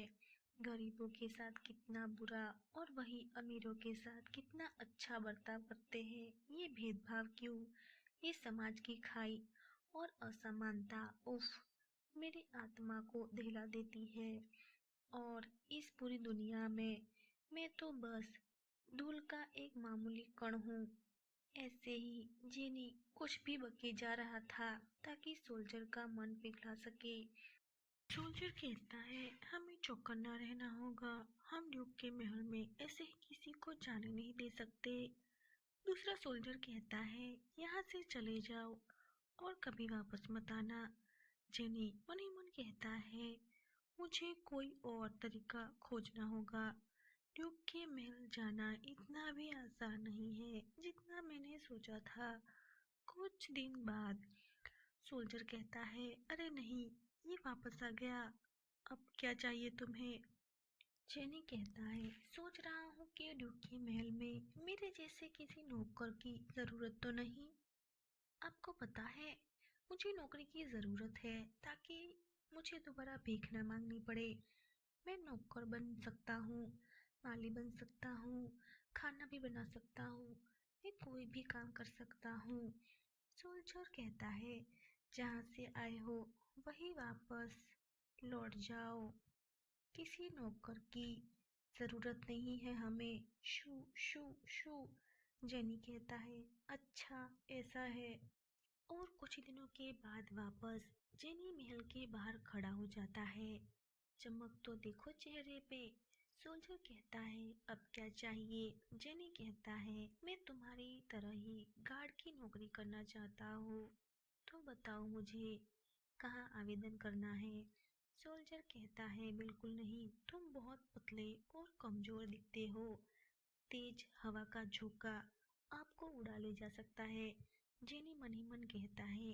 गरीबों के साथ कितना बुरा और वही अमीरों के साथ कितना अच्छा बर्ताव करते हैं। ये भेदभाव क्यों? ये समाज की खाई और असमानता, उफ, मेरी आत्मा को दहिला देती है। और इस पूरी दुनिया में मैं तो बस धूल का एक मामूली कण हूँ। ऐसे ही जेनी कुछ भी बके जा रहा था ताकि सोल्जर का मन पिघला सके। सोल्जर कहता है, हमें चौकन्ना रहना होगा। हम ड्यूक के महल में ऐसे ही किसी को जाने नहीं दे सकते। दूसरा सोल्जर कहता है, यहाँ से चले जाओ और कभी वापस मत आना। जेनी मन ही मन कहता है, मुझे कोई और तरीका खोजना होगा। ड्यूक के महल जाना इतना भी आसान नहीं है जितना मैंने सोचा था। कुछ दिन बाद सोल्जर कहता है, अरे नहीं, ये वापस आ गया। अब क्या चाहिए तुम्हें? जेनी कहता है, सोच रहा हूँ कि ड्यूक के महल में मेरे जैसे किसी नौकर की जरूरत तो नहीं। आपको पता है, मुझे नौकरी की जरूरत है ताकि मुझे दोबारा भीख न मांगनी पड़े। मैं नौकर बन सकता हूँ, माली बन सकता हूँ, खाना भी बना सकता हूँ, मैं कोई भी काम कर सकता हूँ। सोल्जर कहता है, जहाँ से आए हो वही वापस लौट जाओ। किसी नौकर की जरूरत नहीं है हमें। शू शू शू। जेनी कहता है, अच्छा ऐसा है। और कुछ दिनों के बाद वापस जेनी महल के बाहर खड़ा हो जाता है। चमक तो देखो चेहरे पे। सोल्जर कहता है अब क्या चाहिए? जेनी कहता है मैं तुम्हारी तरह ही गार्ड की नौकरी करना चाहता हूँ। तो बताओ मुझे कहाँ आवेदन करना है? सोल्जर कहता है बिल्कुल नहीं, तुम बहुत पतले और कमजोर दिखते हो। तेज हवा का झोंका आपको उड़ा ले जा सकता है। जेनी मन ही मन कहता है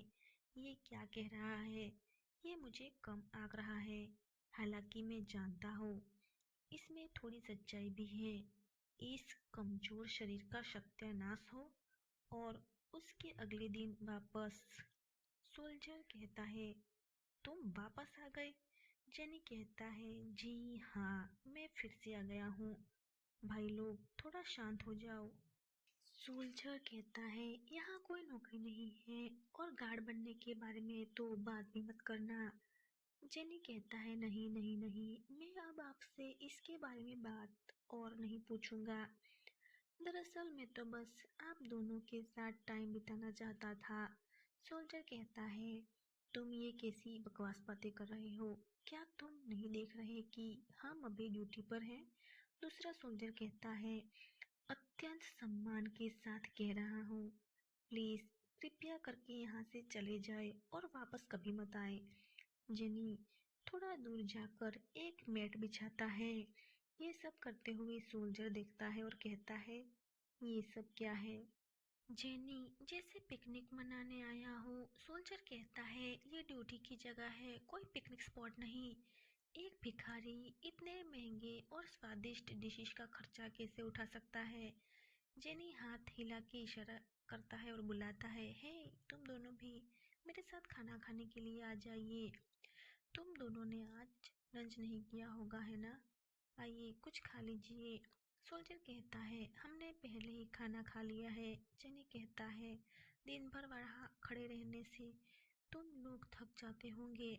ये क्या कह रहा है? ये मुझे कम आंक रहा है। हालांकि मैं जानता हूँ इसमें थोड़ी सच्चाई भी है। इस कमजोर शरीर का सत्यानाश हो और उसके अगले दिन वापस। सोल्जर कहता है तुम वापस आ गए? जेनी कहता है जी हाँ, मैं फिर से आ गया हूँ। भाई लोग थोड़ा शांत हो जाओ। सोल्जर कहता है यहाँ कोई नौकरी नहीं है और गार्ड बनने के बारे में तो बात भी मत करना। जेनी कहता है नहीं नहीं नहीं, मैं अब आपसे इसके बारे में बात और नहीं पूछूंगा। दरअसल मैं तो बस आप दोनों के साथ टाइम बिताना चाहता था। सोल्जर कहता है तुम ये कैसी बकवास बातें कर रहे हो? क्या तुम नहीं देख रहे कि हम अभी ड्यूटी पर हैं? दूसरा सोल्जर कहता है अत्यंत सम्मान के साथ कह रहा हूँ, प्लीज कृपया करके यहाँ से चले जाए और वापस कभी मत आए। जेनी थोड़ा दूर जाकर एक मैट बिछाता है। ये सब करते हुए सोल्जर देखता है और कहता है ये सब क्या है? जेनी जैसे पिकनिक मनाने आया हो। सोल्जर कहता है ये ड्यूटी की जगह है, कोई पिकनिक स्पॉट नहीं। एक भिखारी इतने महंगे और स्वादिष्ट डिशेस का खर्चा कैसे उठा सकता है? जेनी हाथ हिला के इशारा करता है और बुलाता है हे तुम दोनों भी मेरे साथ खाना खाने के लिए आ जाइए। तुम दोनों ने आज लंच नहीं किया होगा है ना? आइए कुछ खा लीजिए। सोल्जर कहता है हमने पहले ही खाना खा लिया है। जेनी कहता है दिन भर वहाँ खड़े रहने से तुम लोग थक जाते होंगे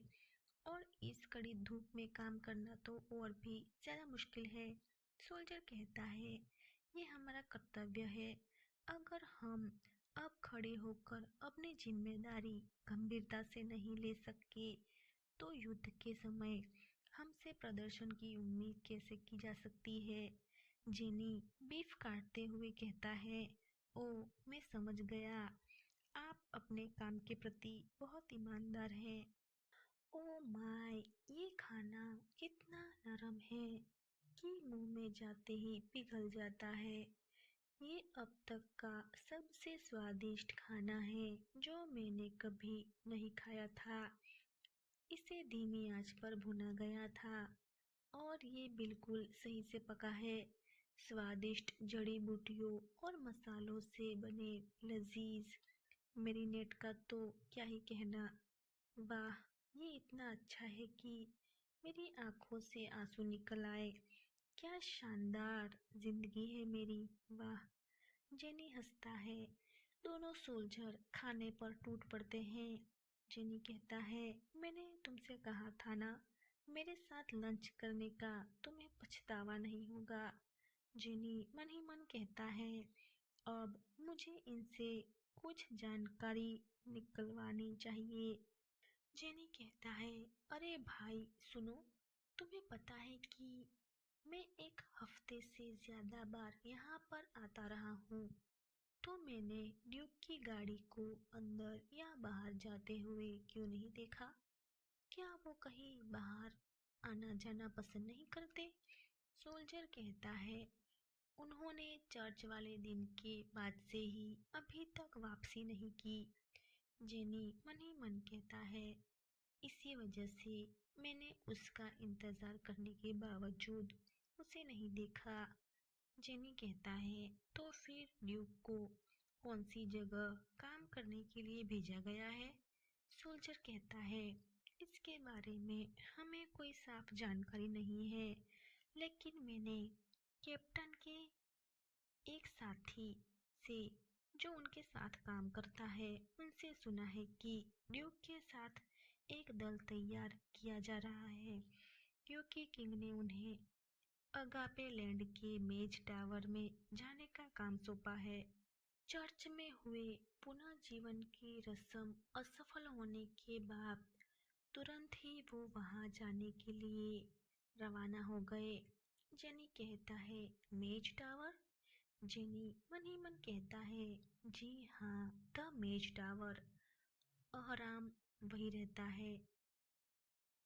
और इस कड़ी धूप में काम करना तो और भी ज्यादा मुश्किल है। सोल्जर कहता है ये हमारा कर्तव्य है। अगर हम अब खड़े होकर अपनी जिम्मेदारी गंभीरता से नहीं ले सके तो युद्ध के समय हमसे प्रदर्शन की उम्मीद कैसे की जा सकती है? जेनी बीफ काटते हुए कहता है ओ मैं समझ गया, आप अपने काम के प्रति बहुत ईमानदार हैं। ओ माय, ये खाना इतना नरम है कि मुंह में जाते ही पिघल जाता है। ये अब तक का सबसे स्वादिष्ट खाना है जो मैंने कभी नहीं खाया था। इसे धीमी आंच पर भुना गया था और ये बिल्कुल सही से पका है। स्वादिष्ट जड़ी बूटियों और मसालों से बने लजीज मैरिनेट का तो क्या ही कहना। वाह, ये इतना अच्छा है कि मेरी आंखों से आंसू निकल आए। क्या शानदार जिंदगी है मेरी, वाह। जेनी हंसता है। दोनों सोल्जर खाने पर टूट पड़ते हैं। जेनी कहता है मैंने तुमसे कहा था ना, मेरे साथ लंच करने का तुम्हें पछतावा नहीं होगा। जेनी मन ही मन कहता है अब मुझे इनसे कुछ जानकारी निकलवानी चाहिए। जेनी कहता है अरे भाई सुनो, तुम्हें पता है कि मैं एक हफ्ते से ज्यादा बार यहाँ पर आता रहा हूँ, तो मैंने ड्यूक की गाड़ी को अंदर या बाहर जाते हुए क्यों नहीं देखा? क्या वो कहीं बाहर आना जाना पसंद नहीं करते? सोल्जर कहता है उन्होंने चर्च वाले दिन के बाद से ही अभी तक वापसी नहीं की। जेनी मन ही मन कहता है इसी वजह से मैंने उसका इंतजार करने के बावजूद उसे नहीं देखा। जेनी कहता है तो फिर ड्यूक को कौन सी जगह काम करने के लिए भेजा गया है? सोल्जर कहता है इसके बारे में हमें कोई साफ जानकारी नहीं है, लेकिन मैंने कैप्टन के एक साथी से जो उनके साथ काम करता है उनसे सुना है कि ड्यूक के साथ एक दल तैयार किया जा रहा है क्योंकि किंग ने उन्हें अगापे लैंड के मेज टावर में जाने का काम सौंपा है। चर्च में हुए पुनर्जीवन की रस्म असफल होने के बाद तुरंत ही वो वहां जाने के लिए रवाना हो गए। जेनी कहता है, मेज टावर? जेनी मन ही मन कहता है, जी हाँ, द मेज टावर। अहराम वही रहता है,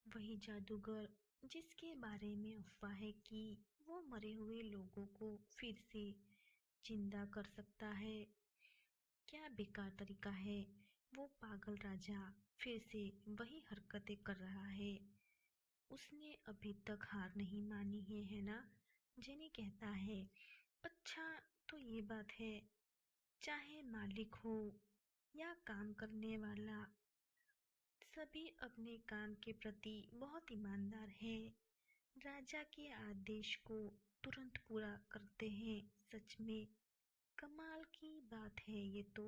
वही जादूगर जिसके बारे में अफवाह है कि वो मरे हुए लोगों को फिर से जिंदा कर सकता है। क्या बेकार तरीका है। वो पागल राजा फिर से वही हरकतें कर रहा है। उसने अभी तक हार नहीं मानी है ना? जेनी कहता है, अच्छा तो ये बात है, चाहे मालिक हो या काम करने वाला, सभी अपने काम के प्रति बहुत ईमानदार है। राजा के आदेश को तुरंत पूरा करते हैं। सच में कमाल की बात है ये तो।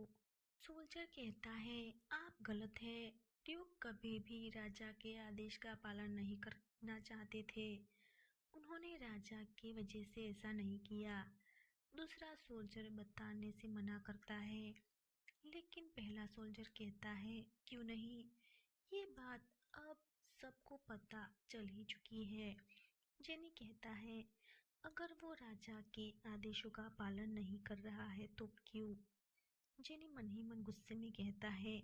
सोल्जर कहता है, आप गलत है। ड्यूक कभी भी राजा के आदेश का पालन नहीं करना चाहते थे। उन्होंने राजा की वजह से ऐसा नहीं किया। दूसरा सोल्जर बताने से मना करता है, लेकिन पहला सोल्जर कहता है, क्यों नहीं, ये बात अब सबको पता चल ही चुकी है। जेनी कहता है, अगर वो राजा के आदेशों का पालन नहीं कर रहा है तो क्यों? जेनी मन ही मन गुस्से में कहता है,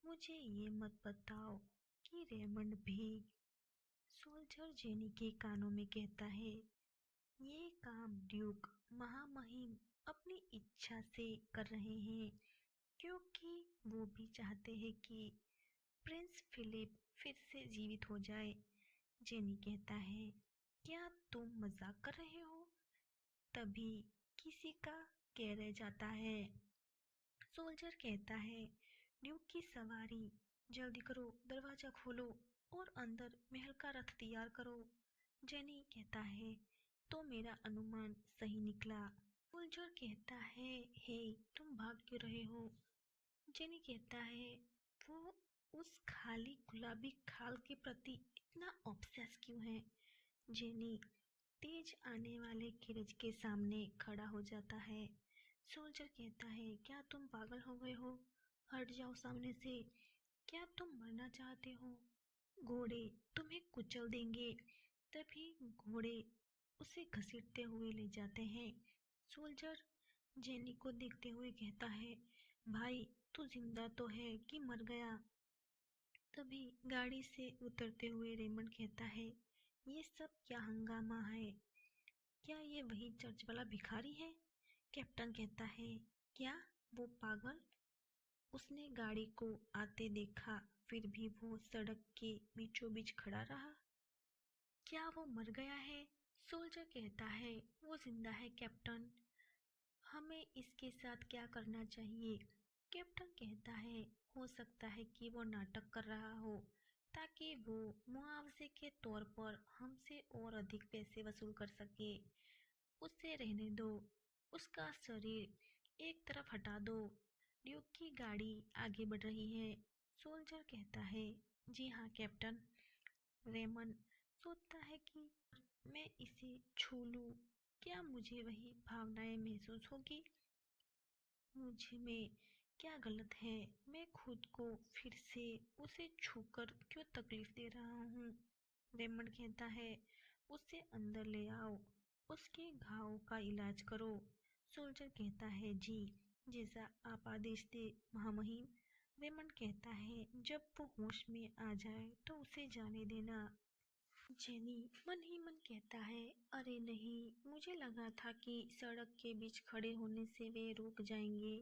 मुझे ये मत बताओ कि रेमंड भी। सोल्जर जेनी के कानों में कहता है, ये काम ड्यूक महामहिम अपनी इच्छा से कर रहे हैं, क्योंकि वो भी चाहते हैं कि प्रिंस फिलिप फिर से जीवित हो जाए। जेनी कहता है, क्या तुम मजाक कर रहे हो? तभी किसी का रह जाता है। सोल्जर कहता है, ड्यूक की सवारी, जल्दी करो, दरवाजा खोलो और अंदर महल का रथ तैयार करो। जेनी कहता है, तो मेरा अनुमान सही निकला। सोल्जर कहता है, हे तुम भाग क्यों रहे हो? जेनी कहता है, वो उस खाली गुलाबी खाल के प्रति इतना ऑब्सेस क्यों है? जेनी तेज आने वाले गिरज के सामने खड़ा हो जाता है। सोल्जर कहता है, क्या तुम पागल हो गए हो? हट जाओ सामने से। क्या तुम मरना चाहते हो? घोड़े तुम्हें कुचल देंगे। तभी घोड़े उसे घसीटते हुए ले जाते हैं। सोल्जर जेनी को देखते हुए कहता है, भाई तू जिंदा तो है कि मर गया? तभी गाड़ी से उतरते हुए रेमंड कहता है, ये सब क्या हंगामा है? क्या ये वही चर्च वाला भिखारी है? कैप्टन कहता है, क्या वो पागल? उसने गाड़ी को आते देखा, फिर भी वो सड़क के बीचों बीच खड़ा रहा। क्या वो मर गया है? सोल्जर कहता है, वो जिंदा है कैप्टन। हमें इसके साथ क्या करना चाहिए? कैप्टन कहता है, हो सकता है कि वो नाटक कर रहा हो ताकि वो मुआवजे के तौर पर हमसे और अधिक पैसे वसूल कर सके। उसे रहने दो। उसका शरीर एक तरफ हटा दो। ड्यूक की गाड़ी आगे बढ़ रही है। सोल्जर कहता है, जी हाँ कैप्टन। रेमन सोचता है कि मैं इसे छू लूं, क्या मुझे वही भावनाएं महसूस होगी? मुझ में क्या गलत है? मैं खुद को फिर से उसे छूकर क्यों तकलीफ दे रहा हूँ? रेमंड कहता है, उसे अंदर ले आओ, उसके घाव का इलाज करो। सोल्जर कहता है, जी, जैसा आप आदेश दे महामहिम। रेमंड कहता है, जब वो होश में आ जाए तो उसे जाने देना। जेनी मन ही मन कहता है, अरे नहीं, मुझे लगा था कि सड़क के बीच खड़े होने से वे रुक जाएंगे।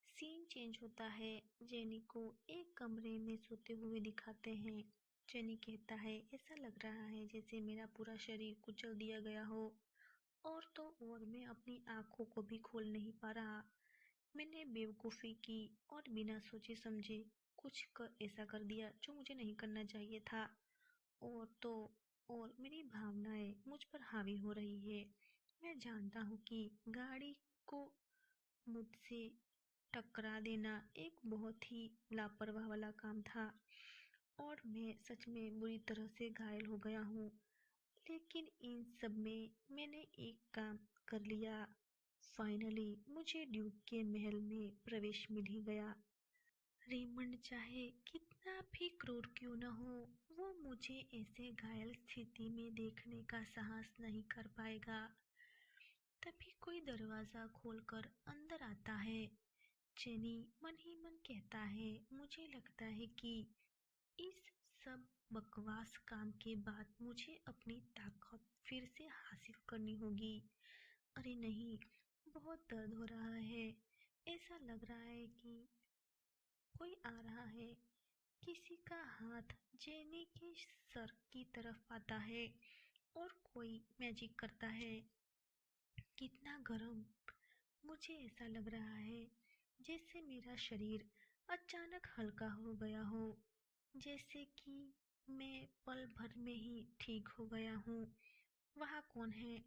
सीन चेंज होता है। जेनी को एक कमरे में सोते हुए दिखाते हैं। जेनी कहता है, ऐसा लग रहा है जैसे मेरा पूरा शरीर कुचल दिया गया हो, और तो और मैं अपनी आंखों को भी खोल नहीं पा रहा। मैंने बेवकूफ़ी की और बिना सोचे समझे कुछ ऐसा कर दिया जो मुझे नहीं करना चाहिए था। और तो और मेरी भावनाएं मुझ पर हावी हो रही है। मैं जानता हूँ कि गाड़ी को मुझसे टकरा देना एक बहुत ही लापरवाह वाला काम था, और मैं सच में बुरी तरह से घायल हो गया हूँ। लेकिन इन सब में मैंने एक काम कर लिया। फाइनली मुझे ड्यूक के महल में प्रवेश मिल ही गया। रेमंड चाहे कितना भी क्रूर क्यों न हो, वो मुझे ऐसे घायल स्थिति में देखने का साहस नहीं कर पाएगा। तभी कोई दरवाजा खोलकर अंदर आता है। जेनी मन ही मन कहता है, मुझे लगता है कि इस सब बकवास काम के बाद मुझे अपनी ताकत फिर से हासिल करनी होगी। अरे नहीं, बहुत दर्द हो रहा है। ऐसा लग रहा है कि कोई आ रहा है। किसी का हाथ जेनी के सर की तरफ आता है और कोई मैजिक करता है। कितना गरम! मुझे ऐसा लग रहा है जैसे मेरा शरीर अचानक हल्का हो गया हो, जैसे कि मैं पल भर में ही ठीक हो गया हूँ। वहाँ कौन है?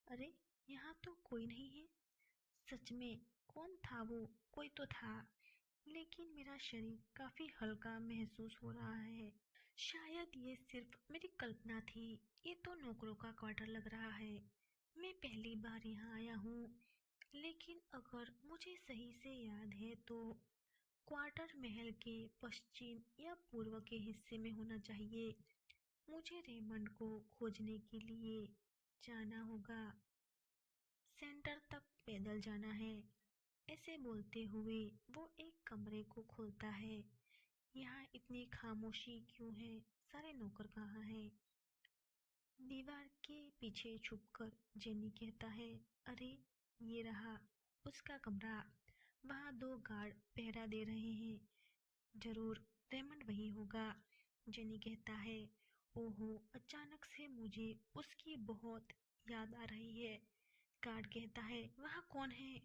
अरे, यहाँ तो कोई नहीं है। सच में कौन था वो? कोई तो था, लेकिन मेरा शरीर काफी हल्का महसूस हो रहा है। शायद ये सिर्फ मेरी कल्पना थी। ये तो नौकरों का क्वार्टर लग रहा है। मैं पहली बार यहाँ आया हूँ, लेकिन अगर मुझे सही से याद है तो क्वार्टर महल के पश्चिम या पूर्व के हिस्से में होना चाहिए। मुझे रेमंड को खोजने के लिए जाना होगा। सेंटर तक पैदल जाना है। ऐसे बोलते हुए वो एक कमरे को खोलता है। यहाँ इतनी खामोशी क्यों है? सारे नौकर कहाँ हैं? दीवार के पीछे छुपकर जेनी कहता है, अरे ये रहा उसका कमरा। वहाँ दो गार्ड पहरा दे रहे हैं। जरूर रेमंड वही होगा। जेनी कहता है, ओहो, अचानक से मुझे उसकी बहुत याद आ रही है। गार्ड कहता है, वहाँ कौन है?